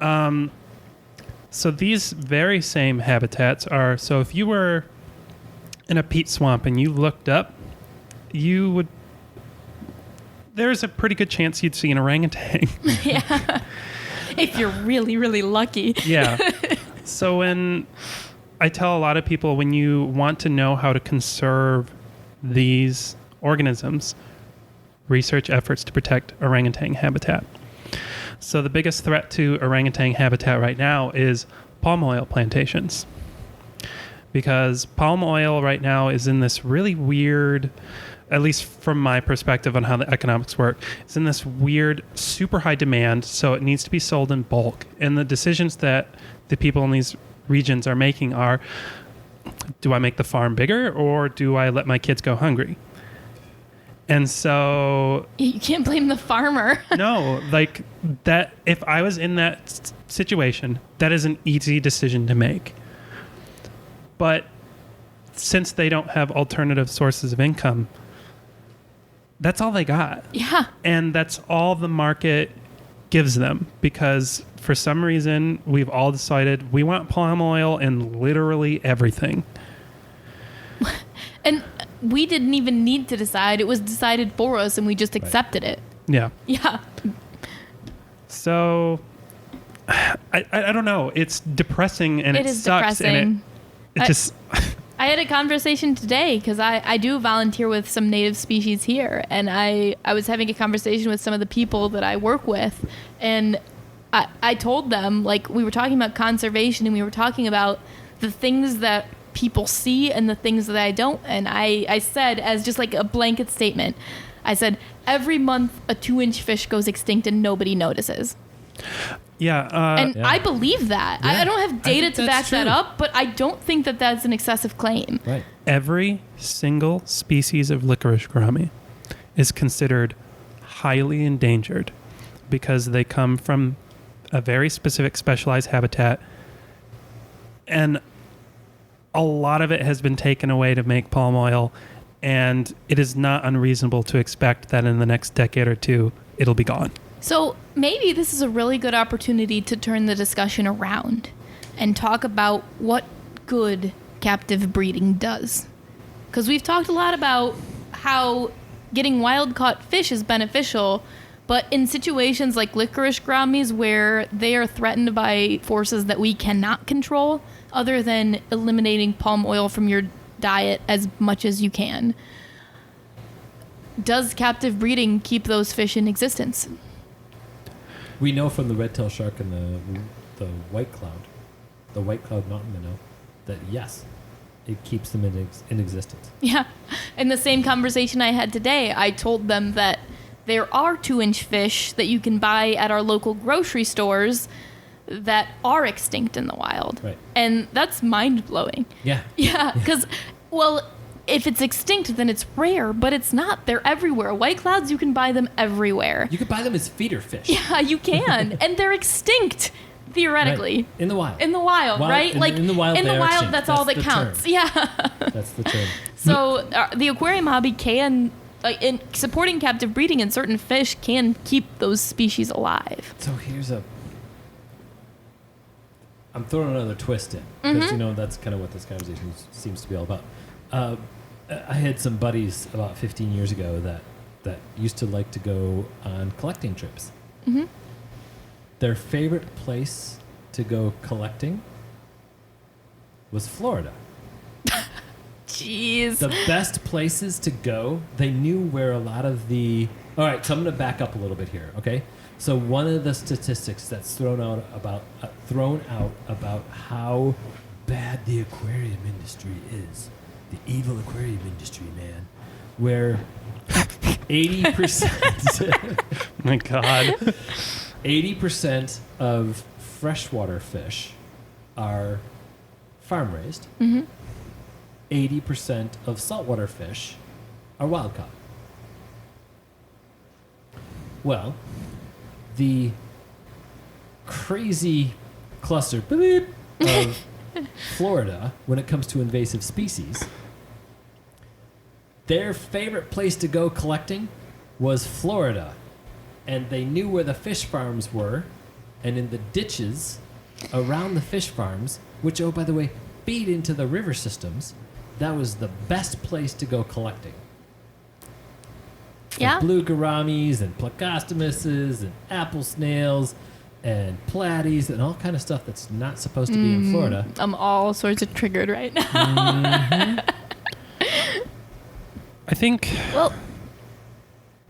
Yeah. So these very same habitats are, so if you were in a peat swamp and you looked up, there's a pretty good chance you'd see an orangutan. Yeah. If you're really, really lucky. Yeah. So when I tell a lot of people, when you want to know how to conserve these organisms, research efforts to protect orangutan habitat. So the biggest threat to orangutan habitat right now is palm oil plantations. Because palm oil right now is in this really weird, at least from my perspective on how the economics work, it's in this weird, super high demand, so it needs to be sold in bulk. And the decisions that the people in these regions are making are, do I make the farm bigger or do I let my kids go hungry? And so You can't blame the farmer. no, like that, if I was in that situation, that is an easy decision to make. But since they don't have alternative sources of income, that's all they got. Yeah. And that's all the market gives them, because for some reason we've all decided we want palm oil in literally everything. And we didn't even need to decide. It was decided for us and we just accepted it. Yeah. Yeah. So I don't know. It's depressing and it is sucks. depressing. And it just I had a conversation today because I do volunteer with some native species here. And I was having a conversation with some of the people that I work with. And I told them, like, we were talking about conservation and we were talking about the things that people see and the things that I don't. And I said, as just like a blanket statement, I said, every month a 2-inch fish goes extinct and nobody notices. yeah. And I believe that. Yeah. I don't have data to back that's that true. up, but I don't think that that's an excessive claim. Right. Every single species of licorice gourami is considered highly endangered because they come from a very specific specialized habitat, and a lot of it has been taken away to make palm oil, and it is not unreasonable to expect that in the next decade or two it'll be gone. So maybe this is a really good opportunity to turn the discussion around and talk about what good captive breeding does. Because we've talked a lot about how getting wild-caught fish is beneficial, but in situations like licorice gouramis where they are threatened by forces that we cannot control, other than eliminating palm oil from your diet as much as you can, does captive breeding keep those fish in existence? We know from the red-tailed shark and the white cloud mountain minnow, that yes, it keeps them in existence. Yeah. In the same conversation I had today, I told them that there are 2-inch fish that you can buy at our local grocery stores that are extinct in the wild. Right. And that's mind-blowing. Yeah. Yeah, because, well, if it's extinct, then it's rare, but it's not. They're everywhere. White clouds, you can buy them everywhere. You could buy them as feeder fish. Yeah, you can. And they're extinct, theoretically. Right. In the wild. In the wild, right? In the wild, they are extinct. that's all that the counts. term. Yeah. That's the term. So the aquarium hobby can, in supporting captive breeding in certain fish, can keep those species alive. So I'm throwing another twist in because that's kind of what this conversation seems to be all about. I had some buddies about 15 years ago that used to like to go on collecting trips. their favorite place to go collecting was Florida. Jeez. The best places to go, they knew where a lot of the... All right, so I'm going to back up a little bit here, okay? So one of the statistics that's thrown out about how bad the aquarium industry is, the evil aquarium industry, man, where 80%... My God. 80% of freshwater fish are farm raised. Mm-hmm. 80% of saltwater fish are wild caught. Well, the crazy cluster beep, of Florida when it comes to invasive species, their favorite place to go collecting was Florida. And they knew where the fish farms were, and in the ditches around the fish farms, which, oh, by the way, feed into the river systems, that was the best place to go collecting. Yeah. For blue gouramis and plecostomuses and apple snails and platies and all kind of stuff that's not supposed to be in Florida. I'm all sorts of triggered right now. I think Well,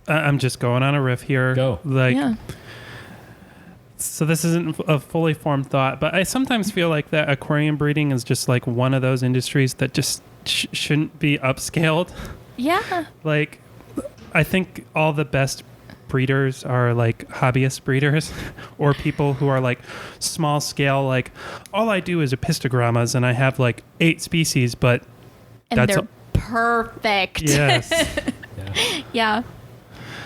I'm just going on a riff here. Go. yeah. So this isn't a fully formed thought, but I sometimes feel like that aquarium breeding is just like one of those industries that just shouldn't be upscaled. Yeah. Like, I think all the best breeders are like hobbyist breeders or people who are like small scale, like all I do is epistogrammas and I have like 8 species, but And that's they're perfect. yes. Yeah. Yeah.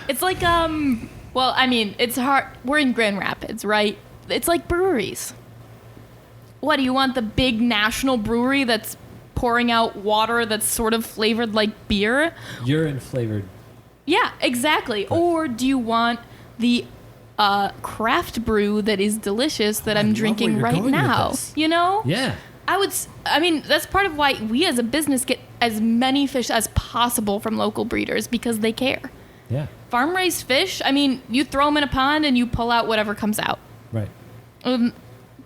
It's like, well, I mean, it's hard. We're in Grand Rapids, right? It's like breweries. What, do you want the big national brewery that's pouring out water that's sort of flavored like beer? Urine flavored. Yeah, exactly. Or do you want the craft brew that is delicious that I I'm love where drinking you're right going with now? this. You know? Yeah. I mean, that's part of why we as a business get as many fish as possible from local breeders because they care. Yeah. Farm raised fish, I mean, you throw them in a pond and you pull out whatever comes out. Right.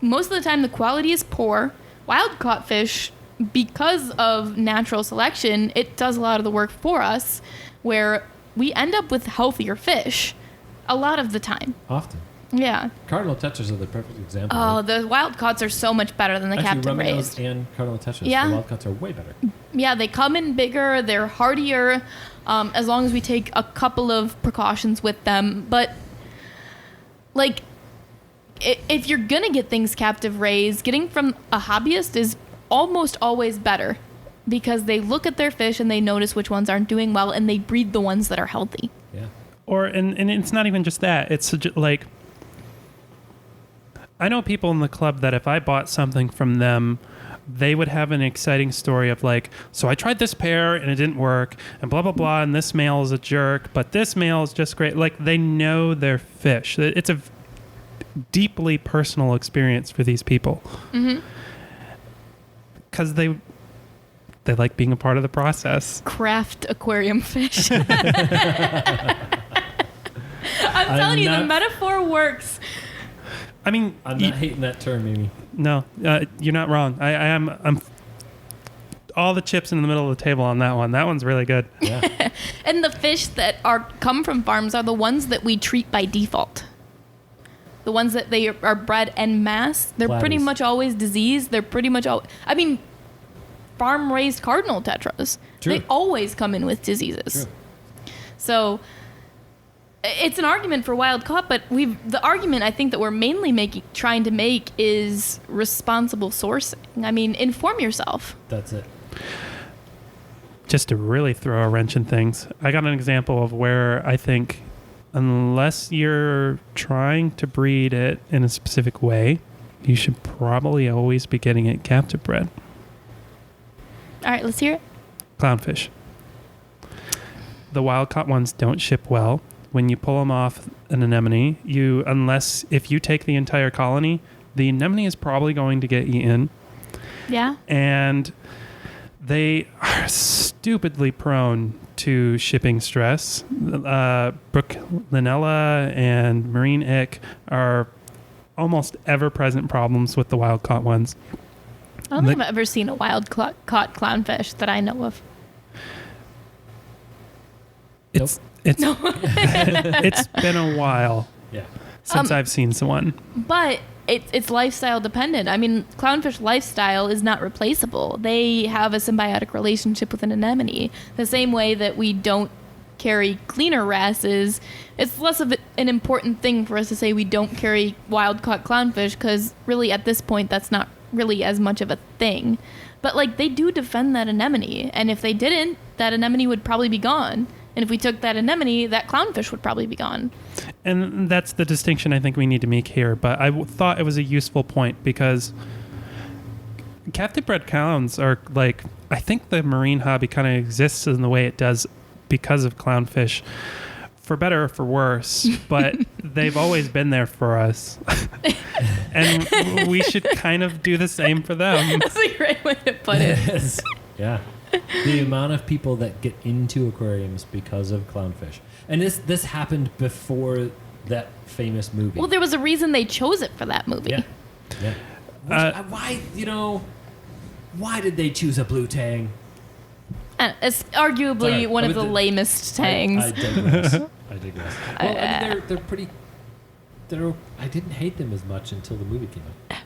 Most of the time, the quality is poor. Wild caught fish, because of natural selection, it does a lot of the work for us, where we end up with healthier fish a lot of the time. Often. Yeah. Cardinal tetras are the perfect example. Oh, the wild caughts are so much better than the Actually, captive Romanos raised. and Cardinal tetras, Yeah. the wild caughts are way better. Yeah, they come in bigger, they're hardier, as long as we take a couple of precautions with them. But, like, if you're gonna get things captive raised, getting from a hobbyist is almost always better because they look at their fish and they notice which ones aren't doing well and they breed the ones that are healthy. Yeah. Or, and it's not even just that. It's like, I know people in the club that if I bought something from them, they would have an exciting story of like, so I tried this pair and it didn't work and blah, blah, blah. And this male is a jerk, but this male is just great. Like they know their fish. It's a deeply personal experience for these people. Mm-hmm. Because they like being a part of the process. Craft aquarium fish. I'm telling you, the metaphor works. I mean, I'm not hating that term, Amy. No, you're not wrong. I'm all the chips in the middle of the table on that one. That one's really good. Yeah. And the fish that come from farms are the ones that we treat by default. The ones that they are bred en masse, they're pretty Platies. much always diseased. They're pretty much farm-raised cardinal tetras. True. They always come in with diseases. True. So it's an argument for wild caught, but the argument I think that we're mainly trying to make is responsible sourcing. I mean, inform yourself. That's it. Just to really throw a wrench in things, I got an example of where I think unless you're trying to breed it in a specific way, you should probably always be getting it captive bred. All right, let's hear it. Clownfish. The wild caught ones don't ship well. When you pull them off an anemone, if you take the entire colony, the anemone is probably going to get eaten. Yeah. And they are stupidly prone to shipping stress. Brook Linella and Marine Ick are almost ever-present problems with the wild-caught ones. I don't think I've ever seen a caught clownfish that I know of. It's it's been a while since I've seen one. But it's lifestyle dependent. I mean, clownfish lifestyle is not replaceable. They have a symbiotic relationship with an anemone. The same way that we don't carry cleaner wrasses, it's less of an important thing for us to say we don't carry wild-caught clownfish, because really at this point that's not really as much of a thing. But like, they do defend that anemone, and if they didn't, that anemone would probably be gone. And if we took that anemone, that clownfish would probably be gone. And that's the distinction I think we need to make here. But I thought it was a useful point, because captive bred clowns are like, I think the marine hobby kind of exists in the way it does because of clownfish, for better or for worse. But they've always been there for us. And we should kind of do the same for them. That's a great way to put it. Yeah. The amount of people that get into aquariums because of clownfish. And this happened before that famous movie. Well, there was a reason they chose it for that movie. Yeah. Why did they choose a blue tang? It's arguably one of the lamest tangs. I digress. Well, I mean, they're pretty... I didn't hate them as much until the movie came out.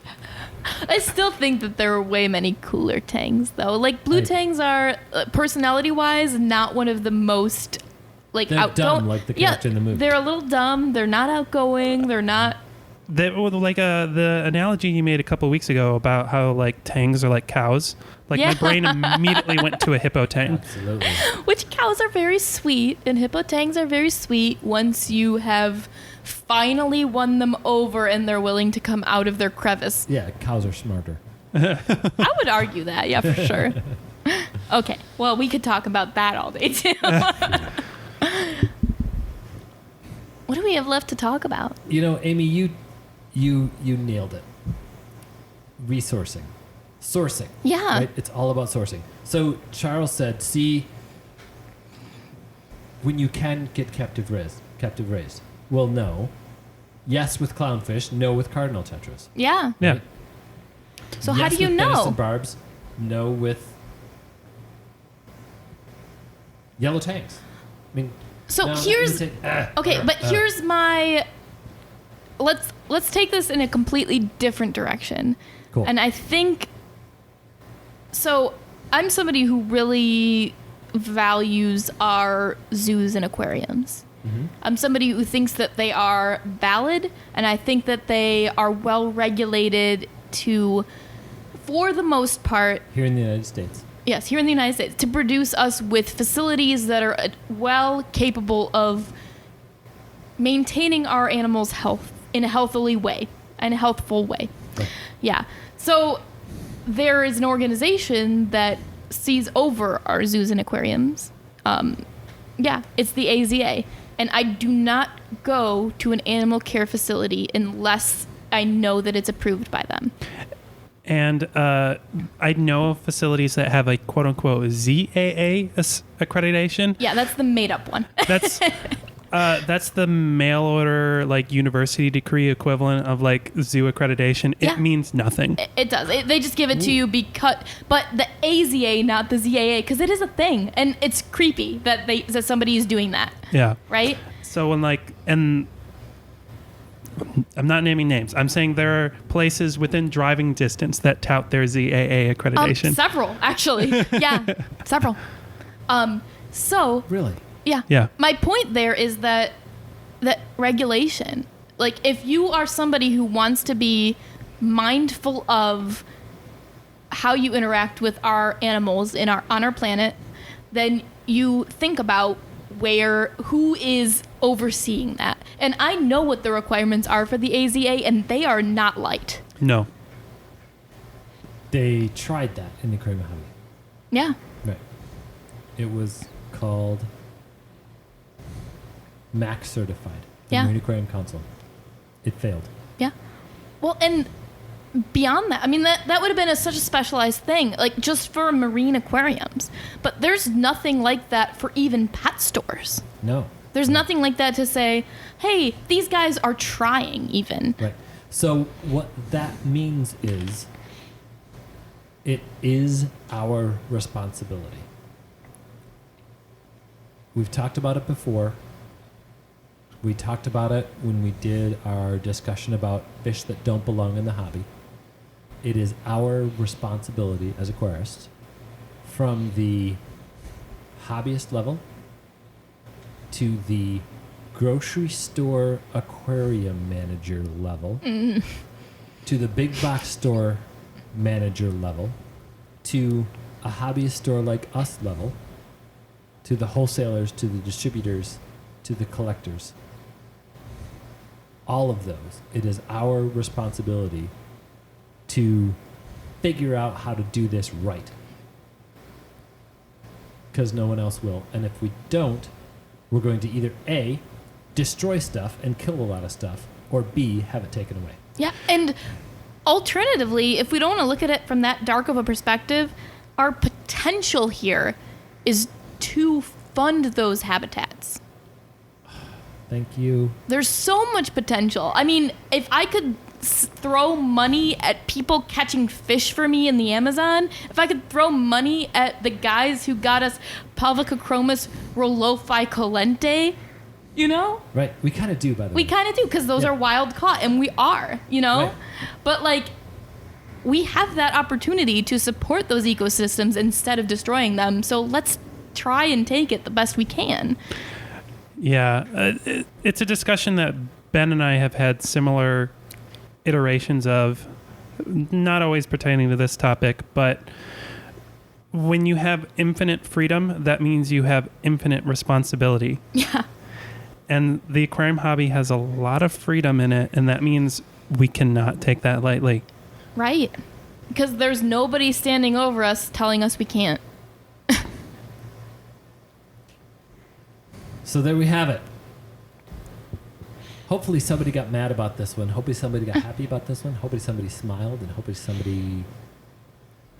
I still think that there are way many cooler tangs, though. Like, blue tangs are, personality-wise, not one of the most, like, they're dumb, like the character in the movie. They're a little dumb. They're not outgoing. They're not... the analogy you made a couple weeks ago about how, like, tangs are like cows. Like, my brain immediately went to a hippo tang. Absolutely. Which cows are very sweet, and hippo tangs are very sweet once you have finally won them over and they're willing to come out of their crevice. Yeah, cows are smarter. I would argue that, yeah, for sure. Okay, well, we could talk about that all day, too. What do we have left to talk about? You know, Amy, you nailed it. Resourcing. Sourcing. Yeah. Right? It's all about sourcing. So Charles said, see, when you can get captive raised. Well, no. Yes with clownfish, no with cardinal tetras. Yeah. Yeah. Right? So yes how do you with know? venison barbs, no with yellow tangs. I mean, So no, here's here's my let's take this in a completely different direction. Cool. And I think so I'm somebody who really values our zoos and aquariums. Mm-hmm. I'm somebody who thinks that they are valid, and I think that they are well regulated to, for the most part, here in the United States. yes, here in the United States, to produce us with facilities that are well capable of maintaining our animals' health in a healthily way, in a healthful way. Right. Yeah. So there is an organization that sees over our zoos and aquariums. It's the AZA. And I do not go to an animal care facility unless I know that it's approved by them. And I know of facilities that have a quote-unquote ZAA accreditation. Yeah, that's the made-up one. That's the mail order, like, university degree equivalent of, like, zoo accreditation. Yeah. It means nothing. It does. They just give it to you because, but the AZA, not the ZAA, because it is a thing, and it's creepy that somebody is doing that. Yeah. Right. So and I'm not naming names. I'm saying there are places within driving distance that tout their ZAA accreditation. Several, actually. Yeah, several. So Really? yeah. My point there is that regulation. Like, if you are somebody who wants to be mindful of how you interact with our animals on our planet, then you think about who is overseeing that. And I know what the requirements are for the AZA, and they are not light. No. They tried that in the aquarium hobby. Yeah. Right. It was called MAC certified. The Yeah. Marine Aquarium Council. It failed. Yeah. Well, and beyond that, I mean, that would have been such a specialized thing, like just for marine aquariums. But there's nothing like that for even pet stores. No. There's nothing like that to say, hey, these guys are trying even. Right. So what that means is it is our responsibility. We've talked about it before. We talked about it when we did our discussion about fish that don't belong in the hobby. It is our responsibility as aquarists, from the hobbyist level to the grocery store aquarium manager level, to the big box store manager level, to a hobbyist store like us level, to the wholesalers, to the distributors, to the collectors. All of those, it is our responsibility to figure out how to do this right. Because no one else will. And if we don't, we're going to either A, destroy stuff and kill a lot of stuff, or B, have it taken away. Yeah, and alternatively, if we don't want to look at it from that dark of a perspective, our potential here is to fund those habitats. Thank you. There's so much potential. I mean, if I could throw money at people catching fish for me in the Amazon, if I could throw money at the guys who got us Palvacochromis rolofi colente, you know? Right. We kind of do, by the way. We kind of do, because those are wild caught, and we are, you know? Right. But, like, we have that opportunity to support those ecosystems instead of destroying them, so let's try and take it the best we can. Yeah, it's a discussion that Ben and I have had similar iterations of, not always pertaining to this topic, but when you have infinite freedom, that means you have infinite responsibility. Yeah. And the aquarium hobby has a lot of freedom in it, and that means we cannot take that lightly. Right. Because there's nobody standing over us telling us we can't. So there we have it. Hopefully somebody got mad about this one. Hopefully somebody got happy about this one. Hopefully somebody smiled, and hopefully somebody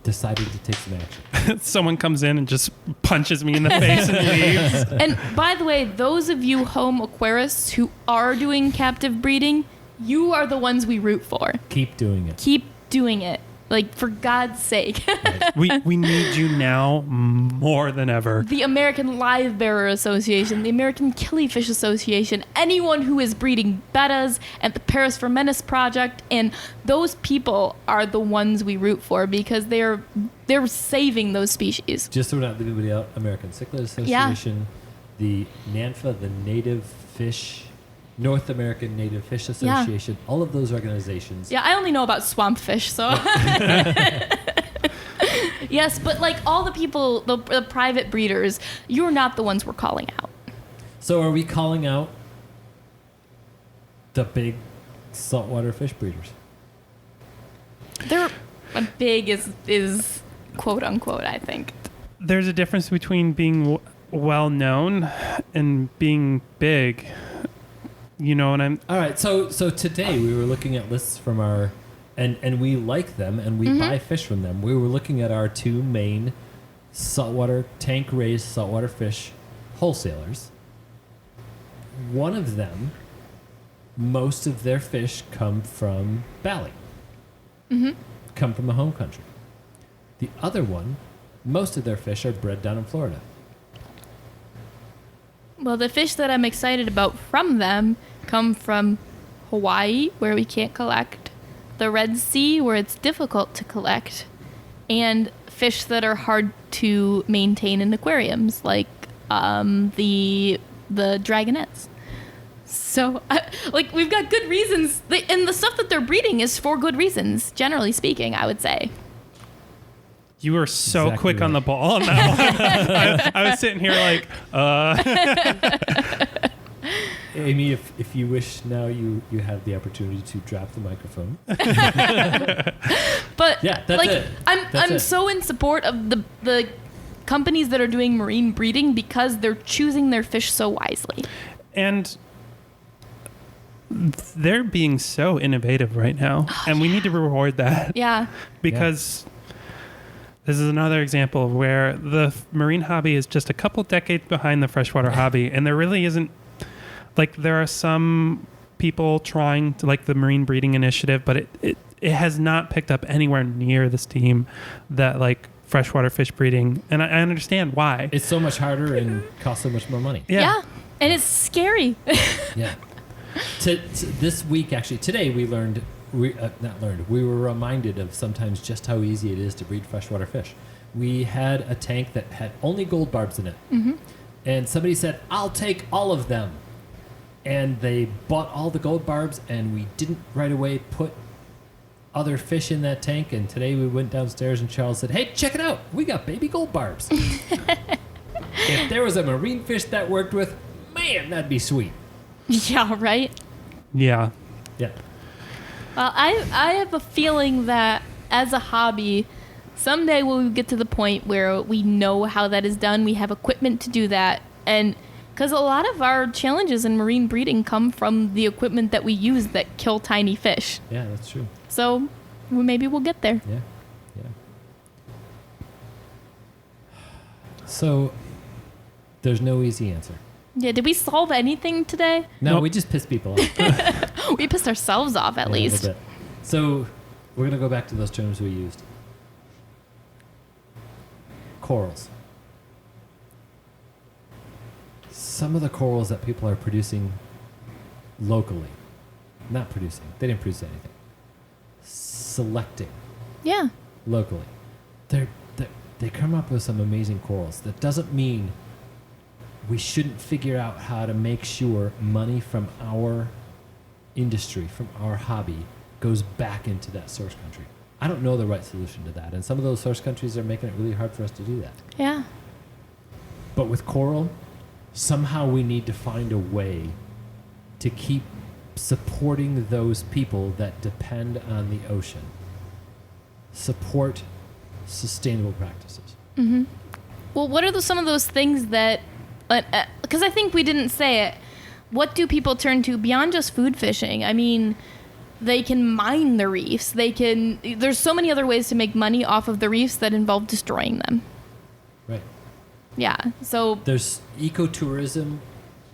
decided to take some action. Someone comes in and just punches me in the face and leaves. And by the way, those of you home aquarists who are doing captive breeding, you are the ones we root for. Keep doing it. Keep doing it. Like, for God's sake. We need you now more than ever. The American Live Bearer Association, the American Killifish Association, anyone who is breeding bettas, and the Paris Fermentis Project, and those people are the ones we root for, because they're saving those species. Just so we're not leaving anybody out, American Cichlid Association, the NANFA, the North American Native Fish Association, all of those organizations. Yeah, I only know about swamp fish, so. Yes, but like all the people, the private breeders, you're not the ones we're calling out. So are we calling out the big saltwater fish breeders? They're big is quote unquote, I think. There's a difference between being well known and being big. You know what I'm... All right, so today we were looking at lists from our... And we like them, and we buy fish from them. We were looking at our two main saltwater, tank-raised saltwater fish wholesalers. One of them, most of their fish come from Bali. Come from the home country. The other one, most of their fish are bred down in Florida. Well, the fish that I'm excited about from them come from Hawaii, where we can't collect, the Red Sea, where it's difficult to collect, and fish that are hard to maintain in aquariums, like the dragonets. So, we've got good reasons, and the stuff that they're breeding is for good reasons, generally speaking, I would say. You were so Exactly quick on right. the ball on that one. I was sitting here like, Amy, if you wish now, you have the opportunity to drop the microphone. But Yeah, that's it. That's I'm it. so in support of the companies that are doing marine breeding, because they're choosing their fish so wisely. and they're being so innovative right now, and we need to reward that. Yeah. Because this is another example of where the marine hobby is just a couple decades behind the freshwater hobby, and there really isn't, like, there are some people trying to, like the marine breeding initiative, but it has not picked up anywhere near the steam that like freshwater fish breeding. And I understand why. It's so much harder and costs so much more money. Yeah. And it's scary. Yeah. This week, actually, today we learned, we were reminded of sometimes just how easy it is to breed freshwater fish. We had a tank that had only gold barbs in it. Mm-hmm. And somebody said, I'll take all of them. And they bought all the gold barbs, and we didn't right away put other fish in that tank. And today we went downstairs, and Charles said, hey, check it out. We got baby gold barbs. If there was a marine fish that worked with, man, that'd be sweet. Yeah, right? Yeah. Yeah. Well, I have a feeling that as a hobby, someday we'll get to the point where we know how that is done. We have equipment to do that. And because a lot of our challenges in marine breeding come from the equipment that we use that kill tiny fish. Yeah, that's true. So maybe we'll get there. Yeah. Yeah. So there's no easy answer. Yeah, did we solve anything today? No, Nope. we just pissed people off. We pissed ourselves off at Yeah, a least. little bit. So we're going to go back to those terms we used. Corals. Some of the corals that people are producing locally, not producing, they didn't produce anything, selecting Yeah. locally, they come up with some amazing corals. That doesn't mean we shouldn't figure out how to make sure money from our industry, from our hobby, goes back into that source country. I don't know the right solution to that, and some of those source countries are making it really hard for us to do that. Yeah. But with coral, somehow we need to find a way to keep supporting those people that depend on the ocean. Support sustainable practices. Mm-hmm. Well, what are some of those things that, because I think we didn't say it, what do people turn to beyond just food fishing? I mean, they can mine the reefs. There's so many other ways to make money off of the reefs that involve destroying them. Right. Yeah, so... There's ecotourism,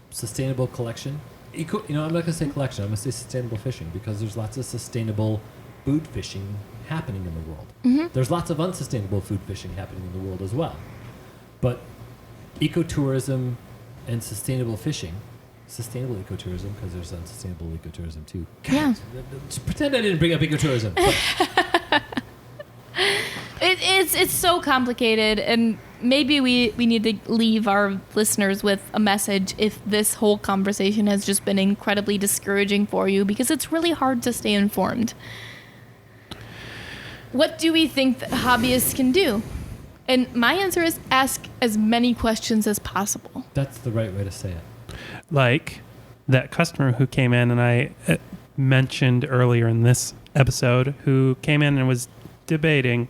sustainable collection. I'm not going to say collection. I'm going to say sustainable fishing, because there's lots of sustainable food fishing happening in the world. Mm-hmm. There's lots of unsustainable food fishing happening in the world as well. But ecotourism and sustainable fishing, sustainable ecotourism, because there's unsustainable ecotourism too. God, Yeah. Just pretend I didn't bring up ecotourism. But It's so complicated, and maybe we need to leave our listeners with a message if this whole conversation has just been incredibly discouraging for you, because it's really hard to stay informed. What do we think that hobbyists can do? And my answer is ask as many questions as possible. that's the right way to say it. Like that customer who came in and I mentioned earlier in this episode, who came in and was debating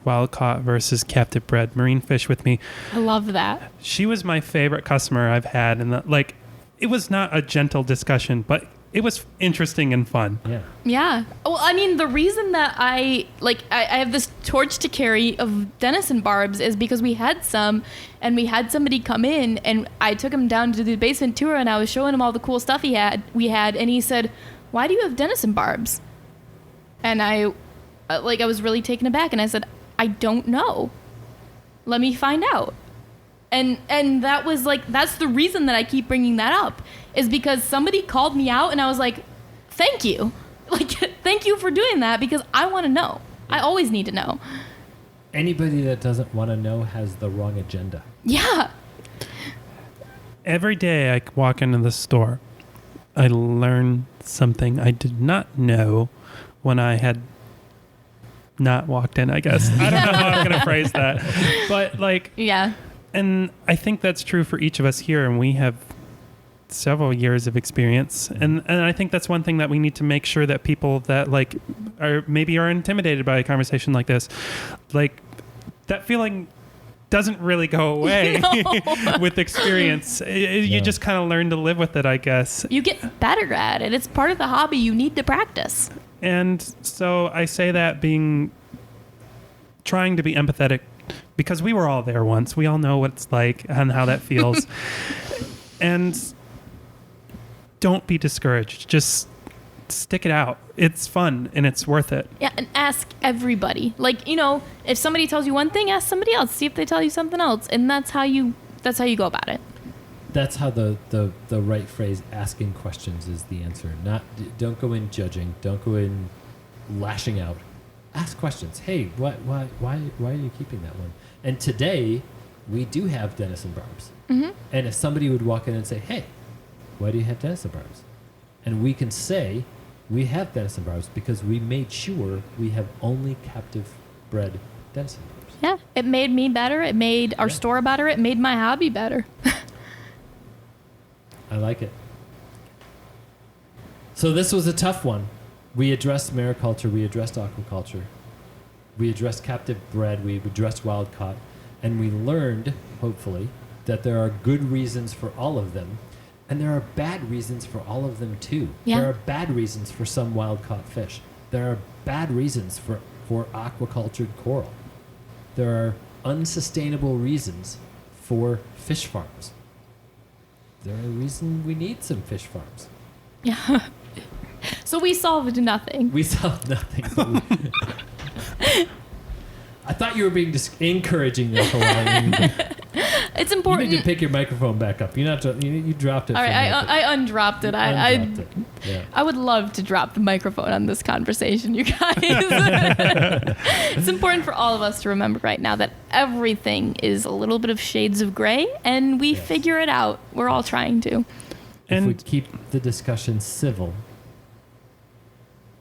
wild caught versus captive bred marine fish with me. I love that. She was my favorite customer I've had, and it was not a gentle discussion, but it was interesting and fun. Yeah. Yeah. Well, I mean, the reason that I have this torch to carry of Denison barbs is because we had some, and we had somebody come in, and I took him down to the basement tour, and I was showing him all the cool stuff we had, and he said, "Why do you have Denison barbs?" And I was really taken aback, and I said, "I don't know. Let me find out." And that was that's the reason that I keep bringing that up, is because somebody called me out, and I was like, thank you. Thank you for doing that, because I want to know. I always need to know. Anybody that doesn't want to know has the wrong agenda. Yeah. Every day I walk into the store, I learn something I did not know when I had not walked in, I guess. I don't know how I'm going to phrase that. But Yeah. and I think that's true for each of us here, and we have several years of experience. And I think that's one thing that we need to make sure that people that are intimidated by a conversation like this, that feeling doesn't really go away with experience. You just kind of learn to live with it, I guess. You get better at it. It's part of the hobby. You need to practice. And so I say that trying to be empathetic, because we were all there once. We all know what it's like and how that feels. And don't be discouraged. Just stick it out. It's fun and it's worth it. Yeah, and ask everybody. Like, if somebody tells you one thing, ask somebody else. See if they tell you something else, and that's how you go about it. That's how the right phrase, asking questions, is the answer. Don't go in judging. Don't go in lashing out. Ask questions. Hey, why are you keeping that one? And today, we do have Denison barbs. Mm-hmm. And if somebody would walk in and say, hey, why do you have Denison barbs? And we can say, we have Denison barbs because we made sure we have only captive bred Denison barbs. Yeah, it made me better. It made our store better. It made my hobby better. I like it. So this was a tough one. We addressed mariculture. We addressed aquaculture. We addressed captive bred. We addressed wild caught. And we learned, hopefully, that there are good reasons for all of them. And there are bad reasons for all of them, too. Yeah. There are bad reasons for some wild-caught fish. There are bad reasons for aquacultured coral. There are unsustainable reasons for fish farms. There are reasons we need some fish farms. Yeah. So we solved nothing. We solved nothing. I thought you were being encouraging there for a while. It's You important. need to pick your microphone back up. You dropped it. All right, from I undropped it. undropped it. Yeah. I would love to drop the microphone on this conversation, you guys. It's important for all of us to remember right now that everything is a little bit of shades of gray, and we Yes. figure it out. We're all trying to. If we And keep the discussion civil,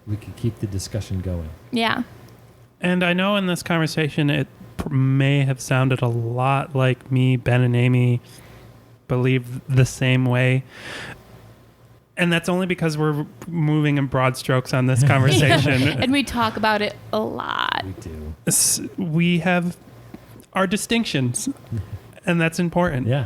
we can keep the discussion going. Yeah. And I know in this conversation it may have sounded a lot like me, Ben, and Amy believe the same way. And that's only because we're moving in broad strokes on this conversation. And we talk about it a lot. We do. We have our distinctions, and that's important. Yeah.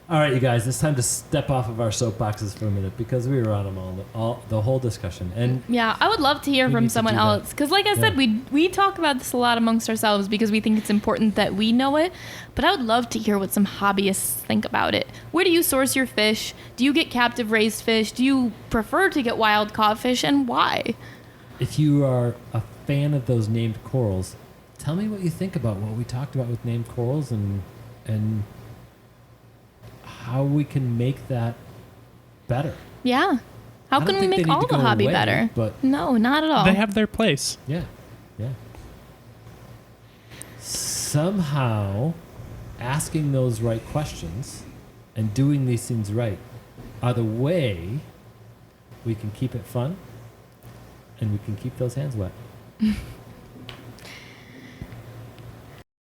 All right, you guys, it's time to step off of our soapboxes for a minute because we were on them all the whole discussion. And Yeah, I would love to hear We from need to someone do that. else. Because like I said, we talk about this a lot amongst ourselves because we think it's important that we know it. But I would love to hear what some hobbyists think about it. Where do you source your fish? Do you get captive raised fish? Do you prefer to get wild caught fish, and why? if you are a fan of those named corals, tell me what you think about what we talked about with named corals and how we can make that better. Yeah. How I don't can we think they make need all to the go hobby away, better? but- No, not at all. They have their place. Yeah, yeah. Somehow, asking those right questions and doing these things right are the way we can keep it fun and we can keep those hands wet.